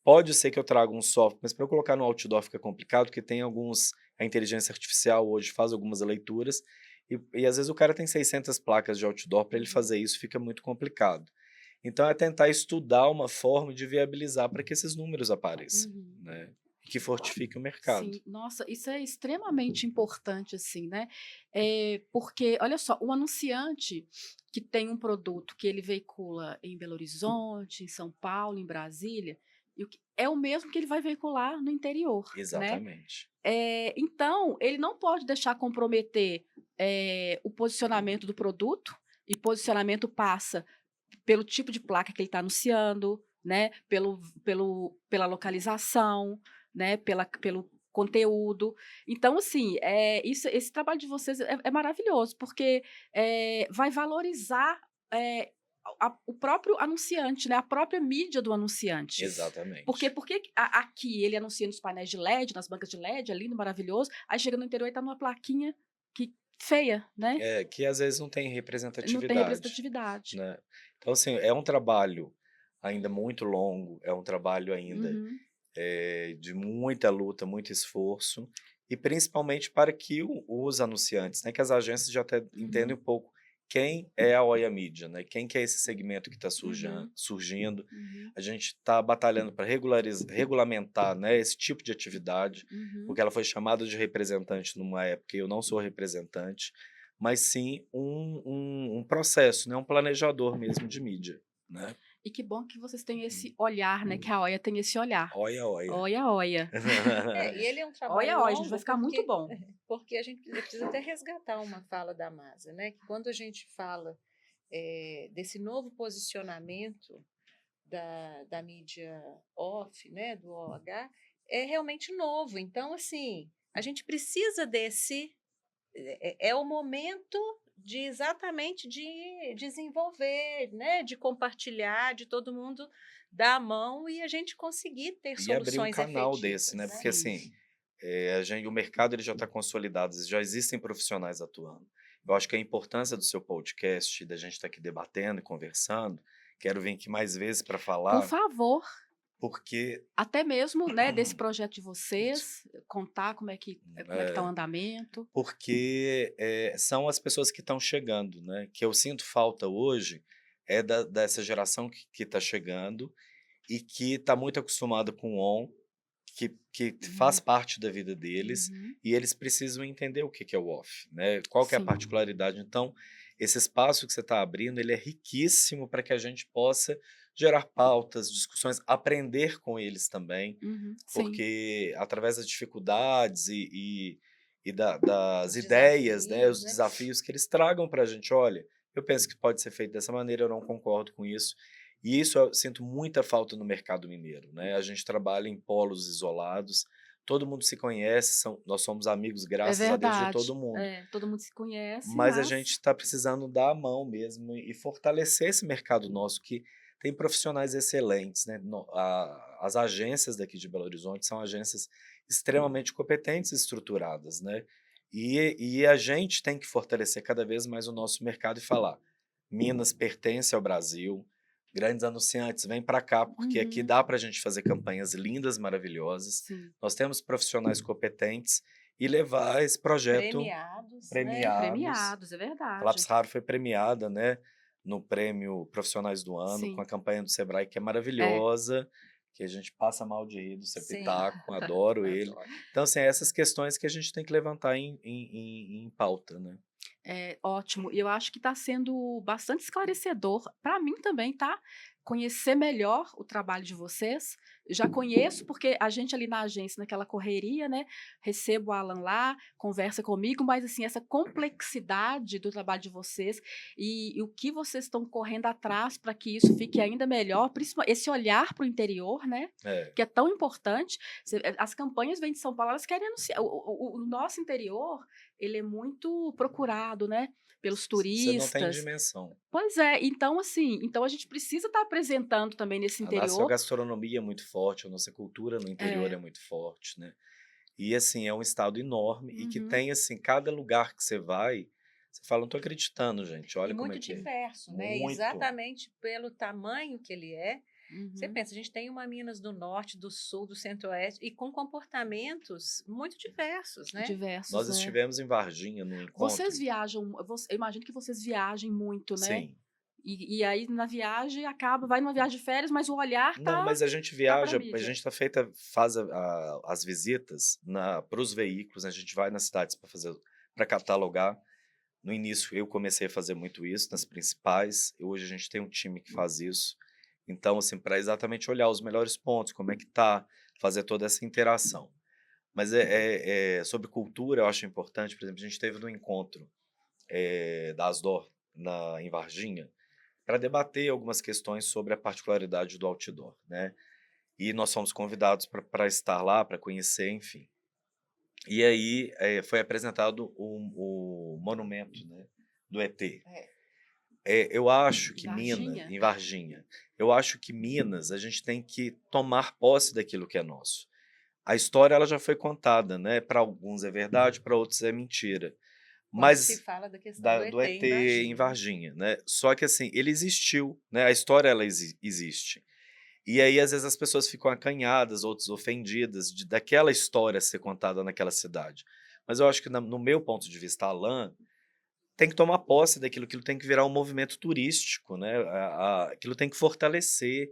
S2: Pode ser que eu traga um software, mas para eu colocar no outdoor fica complicado, porque tem alguns. A inteligência artificial hoje faz algumas leituras, e às vezes o cara tem 600 placas de outdoor, para ele
S1: Uhum.
S2: fazer isso fica muito complicado. Então é tentar estudar uma forma de viabilizar para que esses números apareçam,
S1: Uhum.
S2: né? E que fortifique o mercado.
S1: Sim, nossa, isso é extremamente importante, assim, né? Porque, olha só, o anunciante que tem um produto que ele veicula em Belo Horizonte, em São Paulo, em Brasília, é o mesmo que ele vai veicular no interior, né?
S2: Exatamente.
S1: Então, ele não pode deixar comprometer o posicionamento do produto, e posicionamento passa pelo tipo de placa que ele está anunciando, né? Pela localização, né? Pelo conteúdo. Então, assim, esse trabalho de vocês é maravilhoso, porque vai valorizar é, o próprio anunciante, né? A própria mídia do anunciante. Porque,
S2: Exatamente.
S1: aqui ele anuncia nos painéis de LED, nas bancas de LED, é lindo, maravilhoso, aí chega no interior e está numa plaquinha feia, né?
S2: É, que às vezes não tem
S1: Não tem
S2: representatividade,
S1: representatividade.
S2: né? Então, assim, é um trabalho ainda muito longo, é um trabalho ainda
S1: Uhum,
S2: de muita luta, muito esforço, e principalmente para que os anunciantes, né, que as agências já até entendem
S1: uhum,
S2: um pouco quem é a Oia Mídia, né, quem que é esse segmento que está
S1: uhum,
S2: surgindo.
S1: uhum,
S2: A gente está batalhando para regulamentar, né, esse tipo de atividade,
S1: uhum.
S2: porque ela foi chamada de representante numa época e eu não sou representante, mas sim um processo, né, um planejador mesmo de mídia, né?
S1: E que bom que vocês têm esse olhar, né, que a Oia tem esse olhar.
S2: Oia, oia.
S1: Olha, olha.
S3: E ele é um trabalho
S1: Olha, olha, gente, vai
S3: longo
S1: ficar muito
S3: porque,
S1: bom.
S3: porque a gente precisa até resgatar uma fala da Masa, né? Que quando a gente fala desse novo posicionamento da mídia off, né, do OH, é realmente novo. Então, assim, a gente precisa é o momento de exatamente de desenvolver, né, de compartilhar, de todo mundo dar a mão e a gente conseguir ter
S2: E abrir um
S3: soluções
S2: canal desse,
S3: efetivas,
S2: né?
S3: né?
S2: Porque
S1: Sim.
S2: assim, o mercado ele já está consolidado, já existem profissionais atuando. Eu acho que a importância do seu podcast, da gente estar aqui debatendo e conversando, quero vir aqui mais vezes para
S1: Por
S2: falar,
S1: favor,
S2: porque
S1: até mesmo, né, desse projeto de
S2: isso,
S1: vocês, contar como é que tá o
S2: é,
S1: andamento.
S2: porque são as pessoas que estão chegando, né? Que eu sinto falta hoje é dessa geração que está chegando e que está muito acostumada com o on, que faz
S1: Uhum,
S2: parte da vida deles,
S1: uhum,
S2: e eles precisam entender o que é o off, né? Qual que é a
S1: sim.
S2: particularidade. Então, esse espaço que você está abrindo, ele é riquíssimo para que a gente possa gerar pautas, discussões, aprender com eles também,
S1: Uhum, sim.
S2: porque através das dificuldades das
S3: Os
S2: ideias, né,
S3: desafios,
S2: os
S3: né?
S2: desafios que eles tragam para a gente, olha, eu penso que pode ser feito dessa maneira, eu não concordo com isso. E isso eu sinto muita falta no mercado mineiro, né? A gente trabalha em polos isolados, todo mundo se conhece, nós somos amigos,
S1: É
S2: graças a Deus, de
S1: verdade.
S2: todo mundo.
S1: É, todo mundo se conhece,
S2: Mas a
S1: mas
S2: gente está precisando dar a mão mesmo e fortalecer esse mercado nosso que tem profissionais excelentes, né? As agências daqui de Belo Horizonte são agências extremamente competentes e estruturadas, né? E a gente tem que fortalecer cada vez mais o nosso mercado e falar: Minas pertence ao Brasil, grandes anunciantes, vêm para cá, porque aqui
S1: uhum,
S2: dá para a gente fazer campanhas lindas, maravilhosas.
S1: sim.
S2: Nós temos profissionais competentes e levar esse projeto
S3: Premiados, né?
S2: premiados.
S1: Premiados, é
S2: A
S1: verdade.
S2: Lápis Raro foi premiada, né, no prêmio Profissionais do Ano, com
S1: Sim.
S2: a campanha do Sebrae, que é
S1: É,
S2: maravilhosa, que a gente passa mal de rir do seu
S3: Sim,
S2: Pitaco, adoro ele.
S3: adoro.
S2: Então, assim, essas questões que a gente tem que levantar em pauta, né?
S1: é ótimo. E eu acho que está sendo bastante esclarecedor para mim também, tá? Conhecer melhor o trabalho de vocês. Já conheço, porque a gente ali na agência, naquela correria, né? Recebo o Alan lá, conversa comigo, mas assim, essa complexidade do trabalho de vocês e o que vocês estão correndo atrás para que isso fique ainda melhor, principalmente esse olhar para o interior, né?
S2: É.
S1: Que é tão importante. As campanhas vêm de São Paulo, elas querem anunciar. O nosso interior, ele é muito procurado, né, pelos
S2: Você não tem
S1: turistas.
S2: dimensão.
S1: Pois é, então assim, então a gente precisa estar apresentando também nesse
S2: A nossa
S1: interior.
S2: gastronomia é muito forte, a nossa cultura no interior é
S1: É,
S2: muito forte, né? E, assim, é um estado enorme e que
S1: uhum,
S2: tem, assim, cada lugar que você vai, você fala: "Não tô acreditando, gente,
S3: E
S2: olha como é
S3: muito
S2: que é".
S3: diverso, né?
S2: Muito.
S3: Exatamente pelo tamanho que ele é. Você
S1: uhum,
S3: pensa, a gente tem uma Minas do Norte, do Sul, do Centro-Oeste, e com comportamentos muito diversos, né?
S1: diversos,
S2: Nós
S1: né.
S2: estivemos em Varginha num
S1: Vocês
S2: encontro.
S1: viajam, eu imagino que vocês viajem muito, né.
S2: Sim.
S1: E aí na viagem acaba vai numa viagem de férias, mas o olhar
S2: Não, mas a gente
S1: tá pra
S2: viaja, a
S1: mídia.
S2: gente faz as visitas para os veículos, né, a gente vai nas cidades para catalogar. No início eu comecei a fazer muito isso nas principais, e hoje a gente tem um time que faz isso. Então, assim, para exatamente olhar os melhores pontos, como é que tá, fazer toda essa interação. Mas sobre cultura eu acho importante, por exemplo, a gente esteve no encontro, da Asdor em Varginha, para debater algumas questões sobre a particularidade do outdoor, né? E nós fomos convidados para estar lá, para conhecer, enfim. E aí foi apresentado o monumento, né, do ET.
S3: É.
S2: Eu acho que
S1: Varginha?
S2: em Varginha, eu acho que Minas, a gente tem que tomar posse daquilo que é nosso. A história ela já foi contada, né? Para alguns é verdade, para outros é mentira.
S3: Quando se
S2: Mas
S3: fala da questão do
S2: do
S3: ET em
S2: ET em
S3: Varginha.
S2: Varginha, né? Só que assim, ele existiu, né? A história ela existe. E aí às vezes as pessoas ficam acanhadas, outras ofendidas daquela história ser contada naquela cidade. Mas eu acho que no meu ponto de vista, Alan, tem que tomar posse daquilo, aquilo tem que virar um movimento turístico, né? Aquilo tem que fortalecer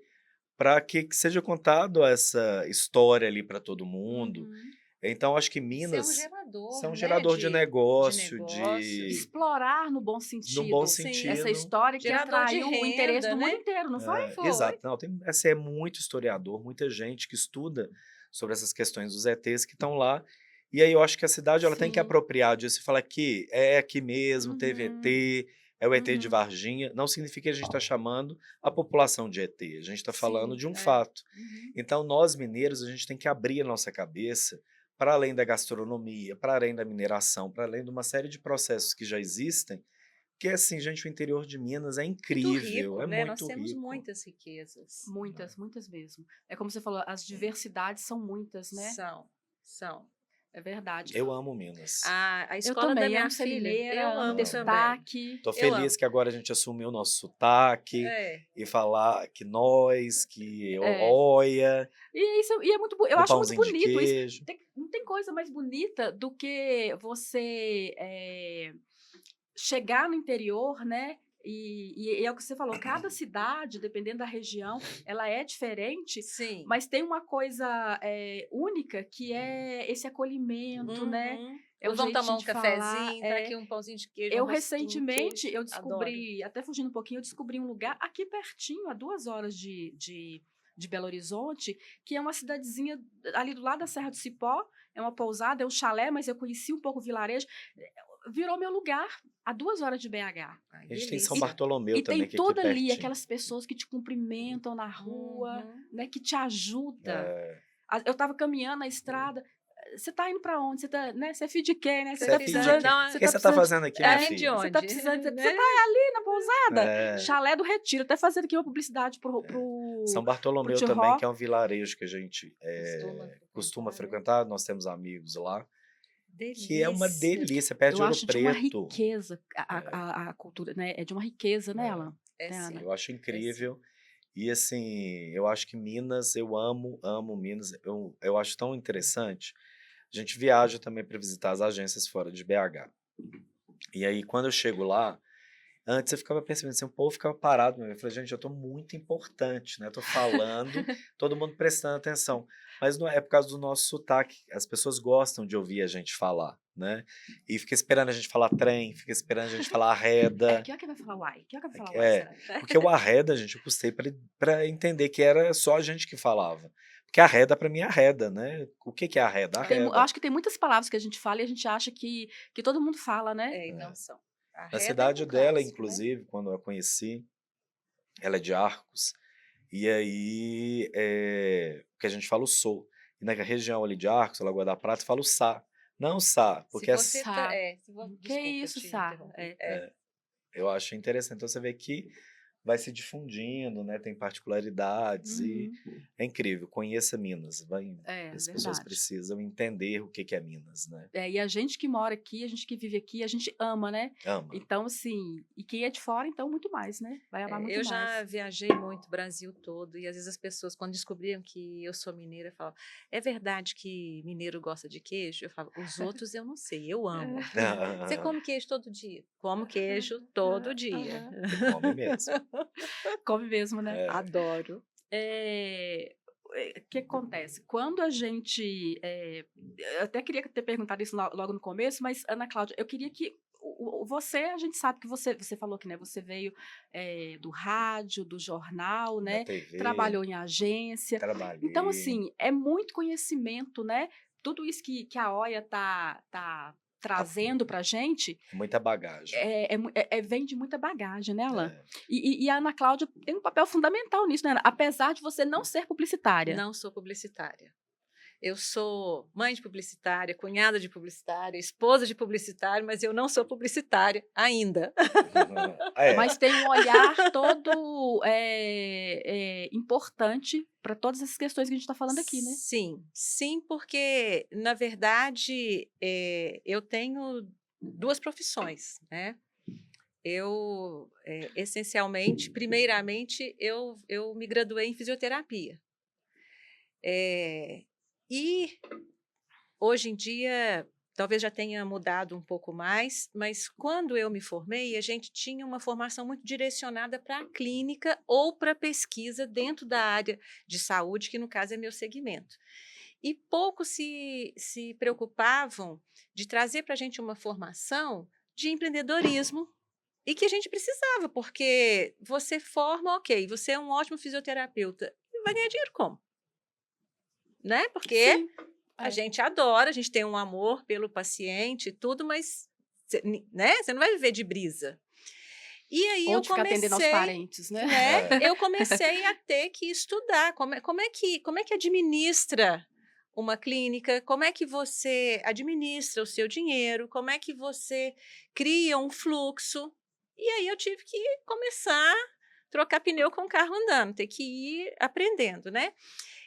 S2: para que seja contado essa história ali para todo mundo.
S1: Uhum.
S2: Então, acho que
S3: Ser um
S2: Minas é
S3: gerador,
S2: um
S3: né,
S2: gerador de
S3: de
S2: negócio,
S3: negócios.
S1: Explorar no bom
S2: no bom
S1: sentido
S3: Sim,
S1: essa
S2: sentido.
S1: história que
S3: gerador de
S1: atraiu o interesse
S3: renda,
S1: do mundo
S3: né?
S1: inteiro, não foi?
S3: Foi.
S2: Exato, não, é muito historiador, muita gente que estuda sobre essas questões dos ETs que estão lá. E aí eu acho que a cidade ela tem que
S1: Sim.
S2: apropriar disso e falar que é aqui mesmo, teve
S1: Uhum.
S2: ET, é o ET de
S1: Uhum.
S2: Varginha, não significa que a gente está chamando a população de ET, a gente está falando
S3: Sim,
S2: de um
S3: é.
S2: fato.
S1: Uhum.
S2: Então, nós mineiros, a gente tem que abrir a nossa cabeça para além da gastronomia, para além da mineração, para além de uma série de processos que já existem, que assim, gente, o interior de Minas é
S3: Muito
S2: incrível,
S3: rico,
S2: é
S3: né? Nós
S2: muito
S3: temos
S2: rico.
S3: muitas riquezas.
S1: Muitas, muitas mesmo. É como você falou, as diversidades são muitas, né?
S3: São.
S1: É verdade.
S2: Eu amo Minas.
S3: A
S1: Eu
S3: escola da
S1: também
S3: minha
S1: amo ser
S3: filha,
S1: mineira,
S3: eu
S1: amo
S3: amo
S1: ter
S2: Amo.
S3: também.
S1: sotaque.
S2: Tô
S3: Eu
S2: feliz
S3: amo.
S2: que agora a gente assumiu o nosso sotaque
S3: É.
S2: e falar que nós, que
S1: É.
S2: olha,
S1: E é muito, eu
S2: do
S1: acho muito
S2: pãozinho de
S1: bonito isso.
S2: queijo.
S1: Não tem coisa mais bonita do que você chegar no interior, né? E é o que você falou, cada cidade, dependendo da região, ela é diferente,
S3: Sim.
S1: mas tem uma coisa única que é esse acolhimento, né?
S3: Uhum.
S1: É o
S3: Vamos tomar
S1: jeitinho
S3: um
S1: de falar.
S3: cafezinho, tá aqui um pãozinho de queijo,
S1: Eu
S3: um rosquinho de
S1: recentemente,
S3: queijo.
S1: eu
S3: Adoro.
S1: descobri, até fugindo um pouquinho, eu descobri um lugar aqui pertinho, a 2 horas de Belo Horizonte, que é uma cidadezinha ali do lado da Serra do Cipó, é uma pousada, é um chalé, mas eu conheci um pouco o vilarejo, virou meu lugar, a 2 horas de BH.
S3: Ai,
S2: A gente tem São
S3: delícia.
S2: Bartolomeu
S1: E tem
S2: também, que é aqui
S1: tudo ali,
S2: pertinho.
S1: aquelas pessoas que te cumprimentam na rua,
S3: Uhum.
S1: né, que te ajudam.
S2: É,
S1: Eu estava caminhando na estrada, você tá indo para onde? Você tá, né? Você é filho de quem, né?
S2: você
S1: Você
S2: é
S1: tá
S2: filho de
S1: precisando,
S2: quem?
S3: Não,
S2: O
S1: você
S2: que
S1: tá
S2: você tá
S1: precisando
S2: fazendo aqui, minha
S3: vem de
S2: filha?
S1: você tá
S3: onde?
S1: precisando, você
S3: Né?
S1: tá ali na pousada?
S2: É,
S1: Chalé do Retiro, até fazendo aqui uma publicidade pro
S2: São Bartolomeu
S1: Tio
S2: também,
S1: Ró.
S2: que é um vilarejo que a gente
S3: Costuma
S2: costuma
S3: frequentar, né?
S2: frequentar, nós temos amigos lá, que é uma
S3: Delícia.
S2: delícia, perto
S1: Eu
S2: de Ouro
S1: acho de uma
S2: Preto.
S1: riqueza a cultura, né? É de uma riqueza, né, Alan?
S3: É
S1: Né,
S3: sim.
S1: Ana?
S2: Eu acho
S3: É sim.
S2: incrível. E assim, eu acho que Minas, eu amo Minas. Eu acho tão interessante. A gente viaja também para visitar as agências fora de BH. E aí, quando eu chego lá, antes eu ficava percebendo assim, o povo ficava parado, eu falei, gente, eu tô muito importante, né? Eu tô falando, todo mundo prestando atenção. Mas não é por causa do nosso sotaque, as pessoas gostam de ouvir a gente falar, né? E fica esperando a gente falar trem, fica esperando a gente falar arreda.
S1: Que hora que vai falar uai? Que hora que vai falar uai,
S2: É,
S1: será?
S2: porque o arreda, gente, eu custei pra entender que era só a gente que falava. Porque arreda pra mim é arreda, né? O que que é arreda?
S1: Eu
S2: Arreda.
S1: acho que tem muitas palavras que a gente fala e a gente acha que todo mundo fala, né?
S3: É, e não são.
S2: Na
S3: Arreda é
S2: cidade
S3: um
S2: dela,
S3: clássico, né?
S2: inclusive, quando eu a conheci, ela é de Arcos, e aí, porque a gente fala o sou. E na região ali de Arcos, Lagoa da Prata, fala o sa. Não sá, porque
S3: Se você
S1: Sá.
S3: desculpa
S1: Que isso,
S3: te
S1: Sá?
S3: interromper.
S2: eu acho interessante. Então você vê que vai se difundindo, né? Tem particularidades e
S1: Uhum.
S2: é incrível. Conheça Minas. As pessoas
S1: Verdade.
S2: precisam entender o que que é Minas, né?
S1: E a gente que mora aqui, a gente que vive aqui, a gente ama, né?
S2: Ama.
S1: Então, assim, e quem é de fora, então, muito mais, né? Vai amar muito
S3: Eu
S1: mais.
S3: já viajei muito o Brasil todo e às vezes as pessoas, quando descobriam que eu sou mineira, falavam: é verdade que mineiro gosta de queijo? Eu falo: os outros eu não sei, eu amo. Você come queijo todo dia? Como queijo todo dia.
S2: Você come mesmo.
S1: Come mesmo, né?
S2: É.
S3: Adoro.
S1: O que acontece? Quando a gente. Eu até queria ter perguntado isso logo no começo, mas, Ana Cláudia, eu queria que. Você, a gente sabe que você falou que, né, você veio do rádio, do jornal,
S2: Da
S1: né?
S2: TV,
S1: Trabalhou em agência.
S2: trabalhei.
S1: Então, assim, é muito conhecimento, né? Tudo isso que a OIA tá trazendo pra gente
S2: Muita bagagem.
S1: vem de muita bagagem, né, Alan?
S2: É.
S1: E a Ana Cláudia tem um papel fundamental nisso, né, Ana? Apesar de você não ser publicitária.
S3: Não sou publicitária. Eu sou mãe de publicitária, cunhada de publicitária, esposa de publicitário, mas eu não sou publicitária ainda.
S1: Mas tem um olhar todo importante para todas essas questões que a gente está falando aqui, né?
S3: Sim, porque, na verdade, eu tenho 2 profissões, né? Eu, essencialmente, primeiramente, eu me graduei em fisioterapia. E hoje em dia, talvez já tenha mudado um pouco mais, mas quando eu me formei, a gente tinha uma formação muito direcionada para a clínica ou para a pesquisa dentro da área de saúde, que no caso é meu segmento. E poucos se preocupavam de trazer para a gente uma formação de empreendedorismo e que a gente precisava, porque você forma, ok, você é um ótimo fisioterapeuta, e vai ganhar dinheiro como? Né? Porque
S1: Sim.
S3: a gente adora, a gente tem um amor pelo paciente e tudo, mas né? Você não vai viver de brisa. E aí
S1: Ou
S3: eu
S1: de ficar atendendo aos
S3: comecei,
S1: parentes, né?
S3: né?
S2: É.
S3: Eu comecei a ter que estudar como é que administra uma clínica, como é que você administra o seu dinheiro, como é que você cria um fluxo. E aí eu tive que começar a trocar pneu com o carro andando, ter que ir aprendendo, né?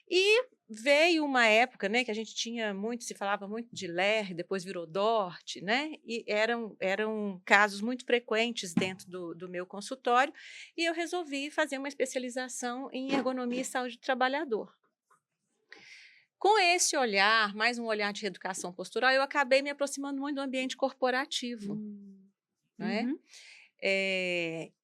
S3: E veio uma época, né, que a gente tinha muito, se falava muito de LER, depois virou DORT, né? E eram casos muito frequentes dentro do meu consultório, e eu resolvi fazer uma especialização em ergonomia e saúde do trabalhador. Com esse olhar, mais um olhar de reeducação postural, eu acabei me aproximando muito do ambiente corporativo,
S1: Hum.
S3: né?
S1: Uhum.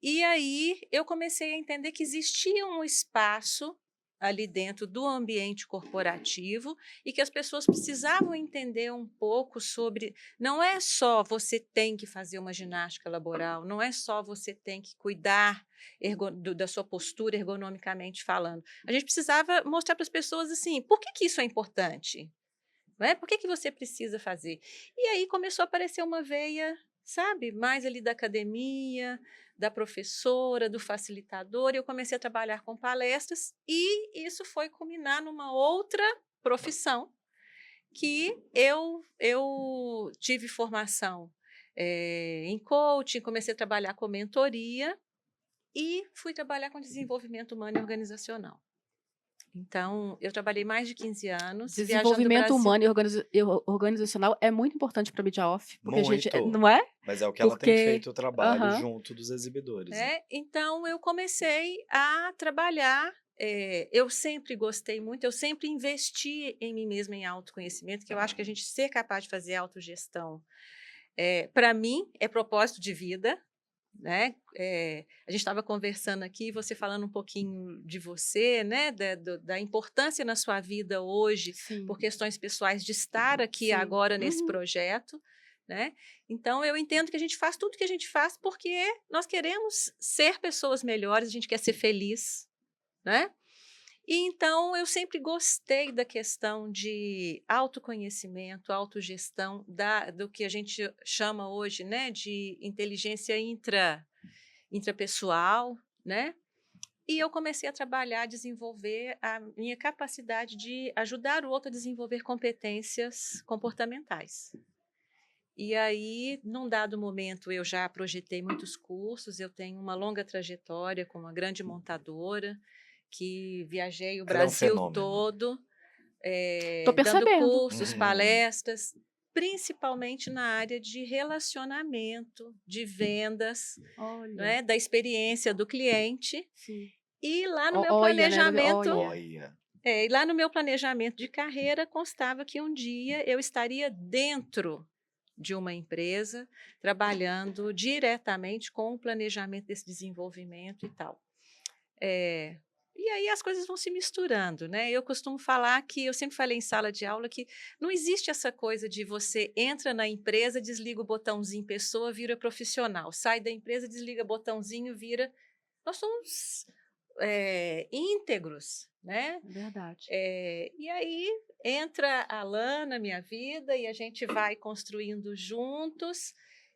S3: E aí eu comecei a entender que existia um espaço ali dentro do ambiente corporativo e que as pessoas precisavam entender um pouco sobre. Não é só você tem que fazer uma ginástica laboral, não é só você tem que cuidar da sua postura ergonomicamente falando. A gente precisava mostrar para as pessoas assim, por que, que isso é importante? Não é? Por que, que você precisa fazer? E aí começou a aparecer uma veia, sabe, mais ali da academia, da professora, do facilitador, e eu comecei a trabalhar com palestras, e isso foi culminar numa outra profissão, que eu tive formação em coaching, comecei a trabalhar com mentoria, e fui trabalhar com desenvolvimento humano e organizacional. Então, eu trabalhei mais de 15 anos viajando o
S1: Desenvolvimento
S3: Brasil.
S1: humano e organizacional é muito importante para a Mídia Off, porque a gente,
S2: Muito.
S1: não é?
S2: Mas é o que ela tem
S1: Porque,
S2: feito o trabalho
S1: aham,
S2: junto dos exibidores, né?
S3: Então, eu comecei a trabalhar. Eu sempre gostei muito, eu sempre investi em mim mesma em autoconhecimento, que eu acho que a gente ser capaz de fazer autogestão, para mim, é propósito de vida, né? A gente estava conversando aqui, você falando um pouquinho de você, né? Da importância na sua vida hoje,
S1: sim,
S3: por questões pessoais, de estar aqui
S1: sim.
S3: agora nesse
S1: Uhum.
S3: projeto, né? Então, eu entendo que a gente faz tudo que a gente faz porque nós queremos ser pessoas melhores, a gente quer ser feliz, né? E então eu sempre gostei da questão de autoconhecimento, autogestão, do que a gente chama hoje, né, de inteligência intrapessoal, né? E eu comecei a trabalhar, a desenvolver a minha capacidade de ajudar o outro a desenvolver competências comportamentais. E aí, num dado momento, eu já projetei muitos cursos, eu tenho uma longa trajetória com uma grande montadora, que viajei o
S2: Ela é um
S3: Brasil
S2: fenômeno.
S3: todo,
S1: Tô
S3: dando
S1: percebendo.
S3: cursos,
S2: Uhum.
S3: palestras, principalmente na área de relacionamento, de vendas, não
S1: Olha,
S3: é? Da experiência do cliente.
S1: sim.
S3: E lá no meu
S1: Olha, né?
S3: planejamento,
S1: Olha.
S2: Olha.
S3: e lá no meu planejamento de carreira constava que um dia eu estaria dentro de uma empresa, trabalhando diretamente com o planejamento desse desenvolvimento e tal. Eh, e aí as coisas vão se misturando, né? Eu costumo falar que eu sempre falei em sala de aula que não existe essa coisa de você entra na empresa, desliga o botãozinho pessoa, vira profissional, sai da empresa, desliga botãozinho, vira. Nós somos íntegros, né?
S1: É verdade.
S3: E aí entra a Lana na minha vida e a gente vai construindo juntos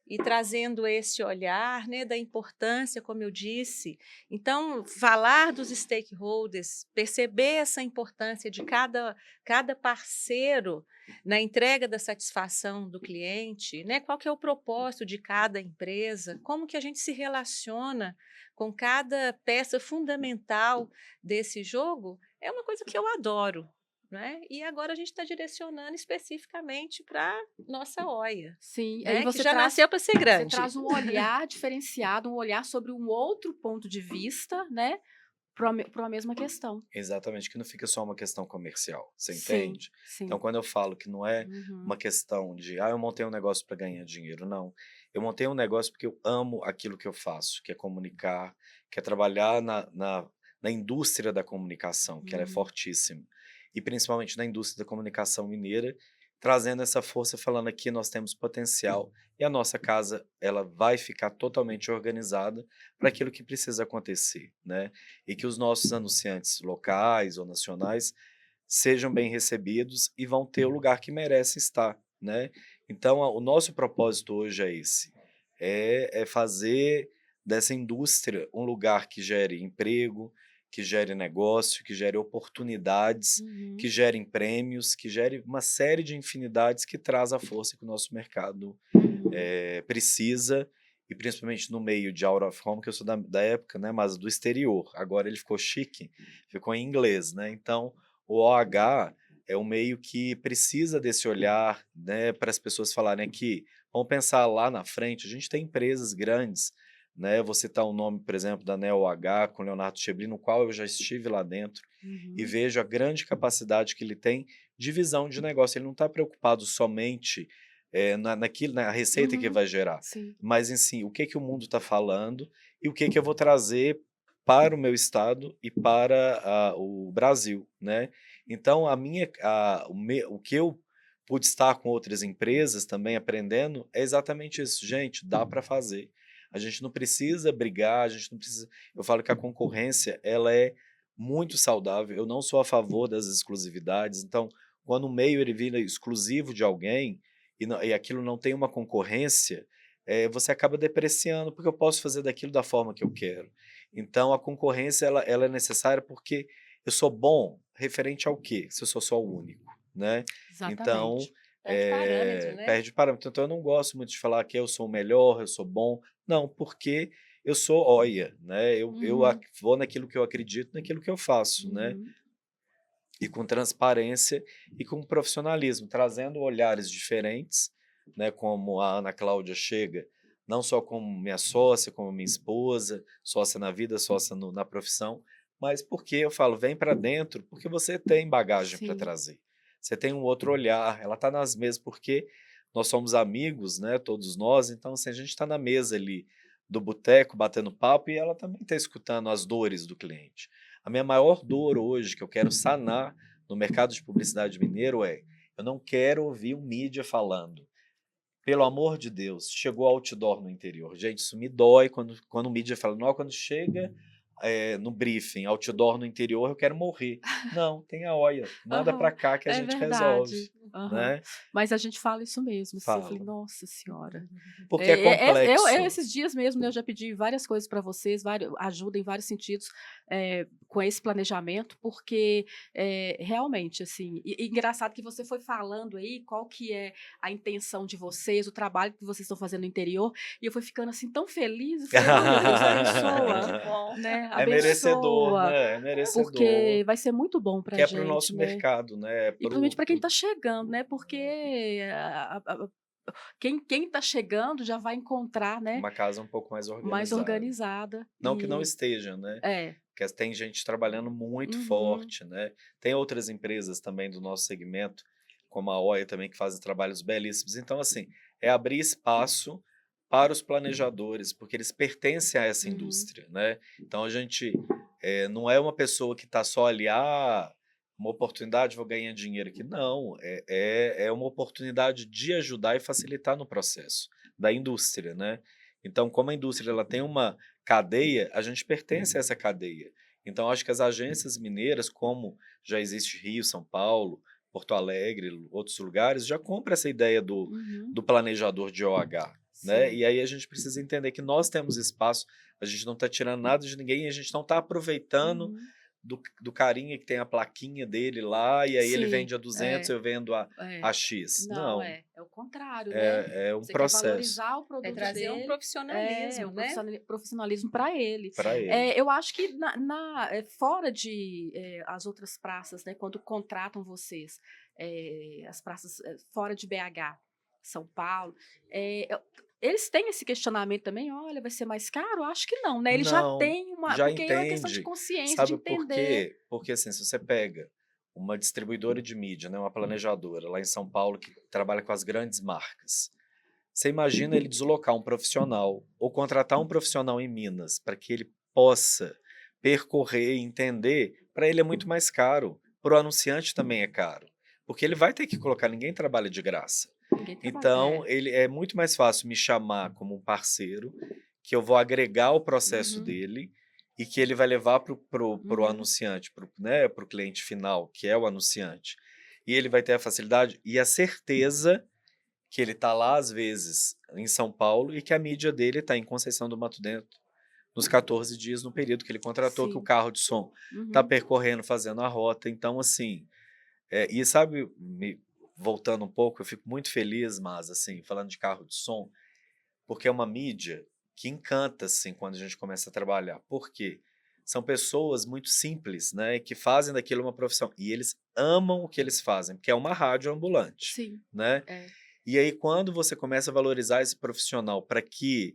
S3: e trazendo esse olhar, né, da importância, como eu disse. Então, falar dos stakeholders, perceber essa importância de cada parceiro na entrega da satisfação do cliente, né? Qual que é o propósito de cada empresa, como que a gente se relaciona com cada peça fundamental desse jogo, é uma coisa que eu adoro, né? E agora a gente está direcionando especificamente para nossa OIA,
S1: Sim, aí
S3: né? Que
S1: você
S3: já
S1: traz
S3: nasceu para ser
S1: você
S3: grande.
S1: traz um olhar diferenciado, um olhar sobre um outro ponto de vista, né, para uma mesma questão.
S2: Exatamente, que não fica só uma questão comercial, você
S1: Sim,
S2: entende? Então,
S1: sim.
S2: quando eu falo que não é
S1: Uhum.
S2: uma questão de, eu montei um negócio para ganhar dinheiro, não. Eu montei um negócio porque eu amo aquilo que eu faço, que é comunicar, que é trabalhar na indústria da comunicação, que ela é
S1: Uhum.
S2: fortíssima. E principalmente na indústria da comunicação mineira, trazendo essa força, falando aqui nós temos potencial e a nossa casa ela vai ficar totalmente organizada para aquilo que precisa acontecer, né? E que os nossos anunciantes locais ou nacionais sejam bem recebidos e vão ter o lugar que merecem estar, né? Então, o nosso propósito hoje é esse, é fazer dessa indústria um lugar que gere emprego, que gere negócio, que gere oportunidades, que
S1: Uhum.
S2: gere prêmios, que gere uma série de infinidades que traz a força que o nosso mercado
S1: Uhum.
S2: precisa, e principalmente no meio de out of home, que eu sou da época, né, mas do exterior. Agora ele ficou chique, ficou em inglês, né? Então, o OH é um meio que precisa desse olhar, né, para as pessoas falarem que, vamos pensar lá na frente, a gente tem empresas grandes, né? Vou citar o nome, por exemplo, da NeoH com Leonardo Chebrino, no qual eu já estive lá dentro e
S1: Uhum.
S2: vejo a grande capacidade que ele tem de visão de negócio. Ele não está preocupado somente naquilo, na receita que
S1: Uhum.
S2: vai gerar,
S1: Sim.
S2: mas em si, o que que o mundo está falando e o que que eu vou trazer para o meu estado e para o Brasil, né? Então, o que eu pude estar com outras empresas também aprendendo é exatamente isso. Gente, dá para fazer. A gente não precisa brigar, a gente não precisa. Eu falo que a concorrência ela é muito saudável. Eu não sou a favor das exclusividades. Então, quando o meio ele vira exclusivo de alguém e aquilo não tem uma concorrência, você acaba depreciando, porque eu posso fazer daquilo da forma que eu quero. Então, a concorrência ela é necessária porque eu sou bom referente ao quê? Se eu sou só o único, né? Então,
S1: Exatamente.
S3: Perde parâmetro, né?
S2: perde parâmetro. Então, eu não gosto muito de falar que eu sou o melhor, eu sou bom. Não, porque eu sou OIA, né?
S1: Uhum.
S2: Vou naquilo que eu acredito, naquilo que eu faço, né?
S1: Uhum.
S2: E com transparência e com profissionalismo, trazendo olhares diferentes, né? Como a Ana Cláudia chega, não só como minha sócia, como minha esposa, sócia na vida, sócia na profissão, mas porque eu falo, vem para dentro, porque você tem bagagem para
S1: Sim.
S2: trazer. Você tem um outro olhar, ela está nas mesas porque nós somos amigos, né? Todos nós, então assim, a gente está na mesa ali do boteco, batendo papo, e ela também está escutando as dores do cliente. A minha maior dor hoje, que eu quero sanar no mercado de publicidade mineiro, eu não quero ouvir um mídia falando. Pelo amor de Deus, chegou outdoor no interior. Gente, isso me dói quando o mídia fala, não, quando chega no briefing, outdoor no interior, eu quero morrer. Não, tem a OIA, manda para
S1: Aham.
S2: cá que a
S1: É
S2: gente resolve,
S1: verdade. Aham.
S2: né?
S1: Mas a gente fala isso mesmo, assim, eu falei:
S2: Fala.
S1: "Nossa senhora".
S2: Porque é
S1: Eu
S2: complexo.
S1: esses dias mesmo, né, eu já pedi várias coisas para vocês, vários ajuda em vários sentidos, com esse planejamento, porque, realmente, assim, e engraçado que você foi falando aí qual que é a intenção de vocês, o trabalho que vocês estão fazendo no interior, e eu fui ficando, assim, tão feliz, eu falei: "Ai, meu Deus, abençoa,
S3: Muito bom.
S1: né,
S2: É merecedor,
S1: abençoa",
S2: né? É merecedor.
S1: porque vai ser muito bom
S2: Que
S1: pra
S2: é para o
S1: gente,
S2: nosso
S1: né.
S2: mercado, né?
S1: E principalmente para quem está chegando, né, porque quem está chegando já vai encontrar, né,
S2: Uma casa um pouco mais
S1: mais
S2: organizada.
S1: organizada
S2: Não que não
S1: e
S2: esteja, né?
S1: é.
S2: Porque tem gente trabalhando muito
S1: Uhum,
S2: forte, né? Tem outras empresas também do nosso segmento, como a OIA também, que fazem trabalhos belíssimos. Então, assim, é abrir espaço para os planejadores, porque eles pertencem a essa
S1: uhum,
S2: indústria, né? Então, a gente não é uma pessoa que está só ali, uma oportunidade, vou ganhar dinheiro aqui. Não, é uma oportunidade de ajudar e facilitar no processo da indústria, né? Então, como a indústria ela tem uma cadeia, a gente pertence a essa cadeia. Então, acho que as agências mineiras, como já existe Rio, São Paulo, Porto Alegre, outros lugares, já compra essa ideia
S1: uhum,
S2: do planejador de OH, né?
S1: sim,
S2: E aí a gente precisa entender que nós temos espaço, a gente não está tirando nada de ninguém, e a gente não está aproveitando
S1: uhum,
S2: do carinha que tem a plaquinha dele lá, e aí ele
S1: sim,
S2: vende a 200,
S1: é,
S2: eu vendo
S1: é.
S2: a X.
S1: Não,
S2: Não,
S1: é o contrário, né.
S2: é um
S1: Você quer
S2: processo
S1: valorizar o
S3: É
S1: produto
S3: trazer um
S1: dele,
S3: profissionalismo,
S1: o
S3: né?
S1: profissionalismo para ele.
S2: para ele.
S1: Eu acho que fora de, as outras praças, né, quando contratam vocês, as praças, fora de BH, São Paulo, eu eles têm esse questionamento também: "Olha, vai ser mais caro?" Acho que não, né, eles já
S2: Não,
S1: têm
S2: já
S1: porque é uma questão de
S2: entende.
S1: consciência, de
S2: Sabe por
S1: entender.
S2: quê? Porque, assim, se você pega uma distribuidora de mídia, né, uma planejadora lá em São Paulo que trabalha com as grandes marcas, você imagina ele deslocar um profissional ou contratar um profissional em Minas para que ele possa percorrer e entender, para ele é muito mais caro, para o anunciante também é caro, porque ele vai ter que colocar, ninguém trabalha de graça.
S1: Ninguém trabalha
S2: Então, ele é muito mais fácil me chamar como um parceiro, que eu vou agregar o processo
S1: Uhum,
S2: dele e que ele vai levar pro
S1: uhum,
S2: anunciante, pro cliente final, que é o anunciante. E ele vai ter a facilidade e a certeza que ele está lá, às vezes, em São Paulo, e que a mídia dele está em Conceição do Mato Dentro, nos 14 dias, no período que ele contratou, que o
S1: Sim.
S2: carro de som está
S1: Uhum.
S2: percorrendo, fazendo a rota. Então, assim, e sabe, voltando um pouco, eu fico muito feliz, mas, assim, falando de carro de som, porque é uma mídia que encanta, assim, quando a gente começa a trabalhar. Por quê? São pessoas muito simples, né, que fazem daquilo uma profissão. E eles amam o que eles fazem, porque é uma rádio ambulante,
S1: Sim.
S2: né?
S1: É.
S2: E aí, quando você começa a valorizar esse profissional para que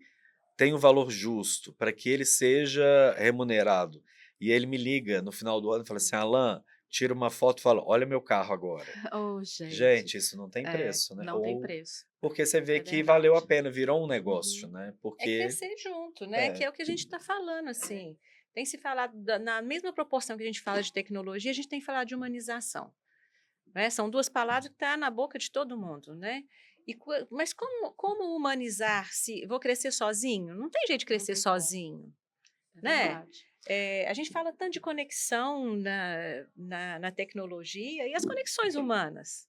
S2: tenha o valor justo, para que ele seja remunerado, e ele me liga no final do ano e fala assim: Alan, tira uma foto e fala: olha meu carro agora.
S1: Oh, gente.
S2: Gente, isso não tem
S1: É,
S2: preço, né?
S1: não tem
S2: Ou
S1: preço.
S2: porque você vê
S1: É
S2: que valeu a
S1: verdade.
S2: pena, virou um negócio,
S1: Uhum.
S2: né?
S3: É
S2: Porque
S3: crescer junto, né? Que
S2: é,
S3: é o que a gente está falando, assim. Tem se falado, na mesma proporção que a gente fala de tecnologia, a gente tem falado de humanização. Né? São duas palavras que estão na boca de todo mundo, né? Mas como humanizar se vou crescer sozinho? Não tem jeito de
S1: Não
S3: crescer
S1: tem como.
S3: sozinho,
S1: É
S3: né?
S1: verdade.
S3: A gente fala tanto de conexão na tecnologia e as conexões humanas,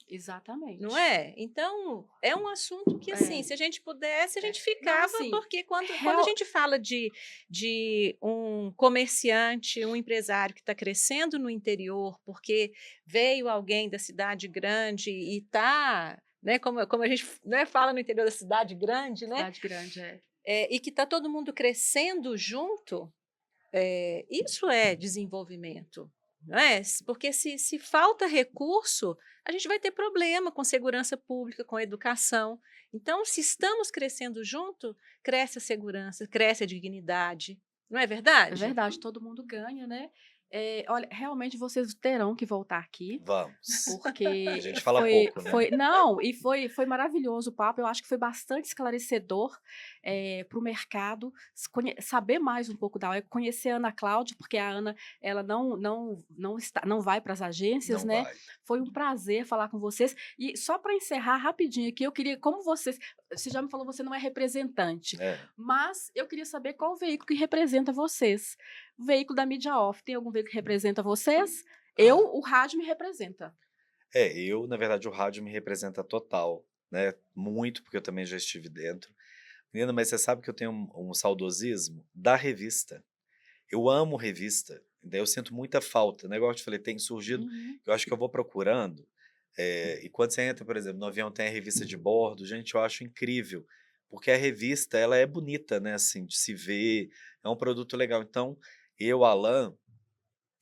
S3: não
S1: Exatamente.
S3: é? Então, é um assunto que, assim,
S1: É.
S3: se a gente pudesse, a gente
S1: Não,
S3: ficava,
S1: assim,
S3: porque quando a
S1: real
S3: gente fala de um comerciante, um empresário que está crescendo no interior, porque veio alguém da cidade grande e está, né, como a gente, né, fala no interior da cidade grande, né,
S1: cidade grande, é.
S3: e que está todo mundo crescendo junto, isso é desenvolvimento, não é? Porque se falta recurso, a gente vai ter problema com segurança pública, com educação. Então, se estamos crescendo junto, cresce a segurança, cresce a dignidade, não é
S1: É
S3: verdade?
S1: verdade, todo mundo ganha, né. Olha, realmente vocês terão que voltar aqui.
S2: vamos. A
S1: Porque
S2: gente fala
S1: foi
S2: pouco, né?
S1: foi não, e foi maravilhoso o papo, eu acho que foi bastante esclarecedor, para o mercado saber mais um pouco da UEG, conhecer a Ana Cláudia, porque a Ana, ela não vai para as agências,
S2: Não
S1: né.
S2: vai.
S1: Foi um prazer falar com vocês. E só para encerrar rapidinho aqui, eu queria como você já me falou, você não é representante,
S2: É.
S1: mas eu queria saber qual o veículo que representa vocês. O veículo da Mídia Off, tem algum veículo que representa vocês?
S2: Ah,
S1: O rádio me representa.
S2: na verdade, o rádio me representa total, né? Muito, porque eu também já estive dentro. Menina, mas você sabe que eu tenho um saudosismo da revista. Eu amo revista, daí eu sinto muita falta, né, igual eu te falei, tem surgido
S1: Uhum.
S2: eu acho que eu vou procurando, e quando você entra, por exemplo, no avião tem a revista de bordo, gente, eu acho incrível, porque a revista ela é bonita, né, assim, de se ver, é um produto legal. Então, eu, Alan,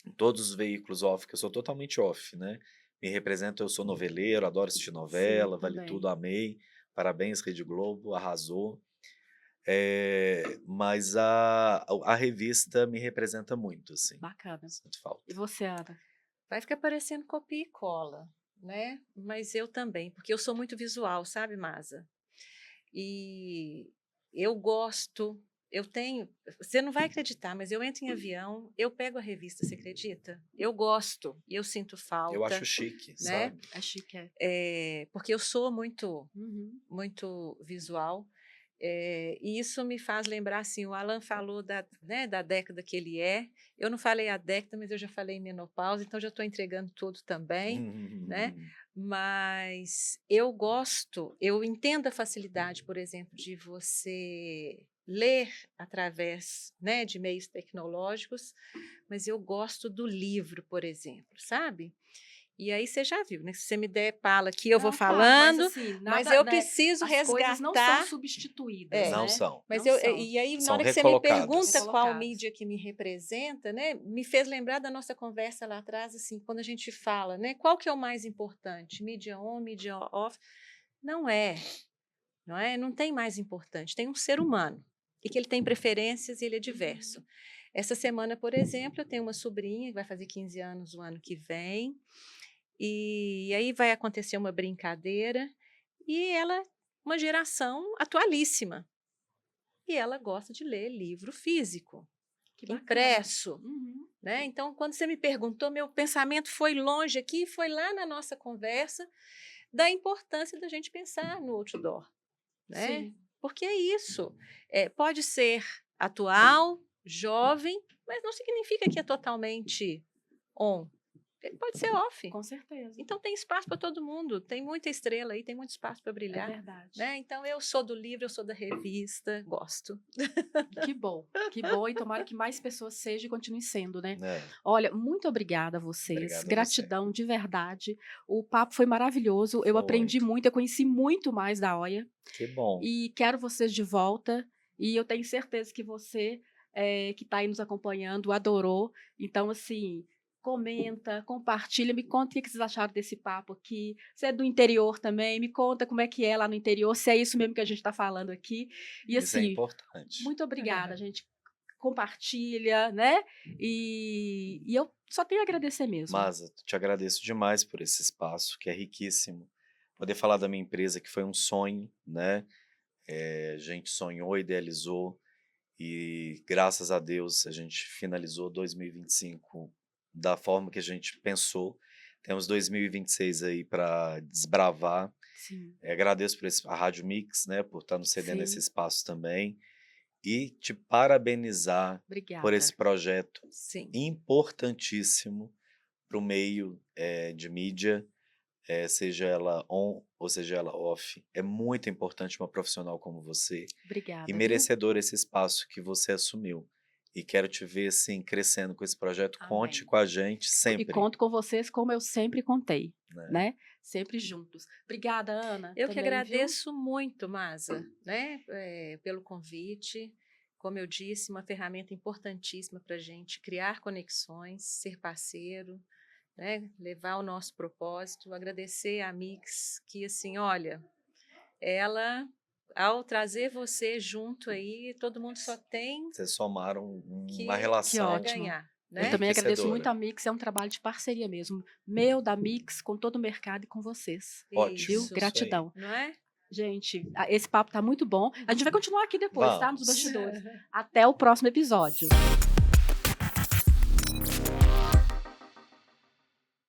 S2: em todos os veículos off, que eu sou totalmente off, né, me representa, eu sou noveleiro, adoro assistir
S1: Sim,
S2: novela, Vale
S1: também.
S2: Tudo, amei, parabéns Rede Globo, arrasou. Mas a revista me representa muito, assim,
S1: Bacana.
S2: sinto
S1: E
S2: falta.
S1: você, Ana?
S3: Vai ficar parecendo copia e cola, né? Mas eu também, porque eu sou muito visual, sabe, Masa? E eu gosto, eu tenho, você não vai acreditar, mas eu entro em avião, eu pego a revista, você acredita? Eu gosto e eu sinto
S2: Eu acho
S3: falta,
S2: chique,
S3: né?
S2: sabe.
S1: É chique, é.
S3: Porque eu sou muito,
S1: Uhum.
S3: muito visual. E isso me faz lembrar, assim, o Alan falou da década que ele é, eu não falei a década, mas eu já falei menopausa, então já estou entregando tudo também, né? Mas eu entendo a facilidade, por exemplo, de você ler através, né, de meios tecnológicos, mas eu gosto do livro, por exemplo, sabe? E aí você já viu, né? Se você me der pala aqui, eu vou
S1: Não, claro, mas
S3: falando,
S1: assim,
S3: mas
S1: nada,
S3: eu
S1: né,
S3: preciso
S1: as coisas não são
S3: resgatar.
S1: substituídas,
S3: É,
S2: Não
S1: né?
S2: são,
S3: mas
S1: Não são.
S3: e aí, na
S2: são
S3: hora que você me
S2: recolocadas.
S3: pergunta qual
S1: Recolocadas.
S3: mídia que me representa, né, me fez lembrar da nossa conversa lá atrás, assim, quando a gente fala, né, qual que é o mais importante, mídia on, mídia off? Não é, não é? Não tem mais importante, tem um ser humano e que ele tem preferências e ele é diverso. Essa semana, por exemplo, eu tenho uma sobrinha que vai fazer 15 anos o ano que vem, e aí vai acontecer uma brincadeira e ela, uma geração atualíssima, e ela gosta de ler livro físico,
S1: Que bacana.
S3: impresso,
S1: Uhum.
S3: né? Então, quando você me perguntou, meu pensamento foi longe aqui, foi lá na nossa conversa da importância da gente pensar no outdoor, né?
S1: Sim.
S3: Porque é isso. Pode ser atual, jovem, mas não significa que é totalmente on. ele pode ser off.
S1: Com certeza.
S3: Então tem espaço para todo mundo, tem muita estrela aí, tem muito espaço para
S1: É
S3: brilhar.
S1: verdade.
S3: Né? Então eu sou do livro, eu sou da revista, gosto.
S1: Que bom, e tomara que mais pessoas sejam e continuem sendo, né?
S2: É,
S1: Olha, muito obrigada a vocês,
S2: Obrigado a você.
S1: gratidão de verdade. O papo foi maravilhoso, eu
S2: Foi.
S1: aprendi muito, eu conheci muito mais da Oia
S2: que bom.
S1: e quero vocês de volta. E eu tenho certeza que você que está aí nos acompanhando adorou. Então, assim, comenta, compartilha, me conta o que vocês acharam desse papo aqui. Você é do interior também, me conta como é que é lá no interior, se é isso mesmo que a gente está falando aqui. E
S2: Isso é
S1: assim,
S2: importante.
S1: muito obrigada, gente. Compartilha, né? E eu só tenho a agradecer mesmo.
S2: Masa, te agradeço demais por esse espaço, que é riquíssimo. Poder falar da minha empresa, que foi um sonho, né? A gente sonhou, idealizou, e graças a Deus a gente finalizou 2025 da forma que a gente pensou. Temos 2026 aí para desbravar.
S1: Sim,
S2: Agradeço por a Rádio Mix, né, por estar nos cedendo
S1: Sim.
S2: esse espaço também. E te parabenizar por
S1: obrigada.
S2: esse projeto
S3: Sim.
S2: importantíssimo para o meio de mídia, seja ela on ou seja ela off. É muito importante uma profissional como você
S1: Obrigada.
S2: e
S1: viu?
S2: merecedor esse espaço que você assumiu. E quero te ver assim crescendo com esse projeto. Conte
S1: Amém.
S2: com a gente
S1: E
S2: sempre.
S1: conto com vocês como eu sempre contei,
S2: Né?
S1: né? Sempre juntos. Obrigada, Ana.
S3: Eu que
S1: também, viu?
S3: agradeço muito, Masa, né, pelo convite. Como eu disse, uma ferramenta importantíssima para a gente criar conexões, ser parceiro, né, levar o nosso propósito. Agradecer a Mix, que assim, olha, ela, ao trazer você junto aí, todo mundo só tem
S2: Vocês somaram
S3: que
S2: uma relação.
S1: ótimo.
S3: ganhar.
S1: Eu
S3: Né?
S1: também agradeço muito
S2: enriquecedora.
S1: a Mix, é um trabalho de parceria mesmo. Meu, da Mix, com todo o mercado e com vocês.
S2: Ótimo.
S1: Viu?
S3: Isso,
S1: Gratidão.
S3: não é?
S1: Gente, esse papo tá muito bom. A gente vai continuar aqui depois, tá? Nos
S2: Vamos.
S1: bastidores. Até o próximo episódio.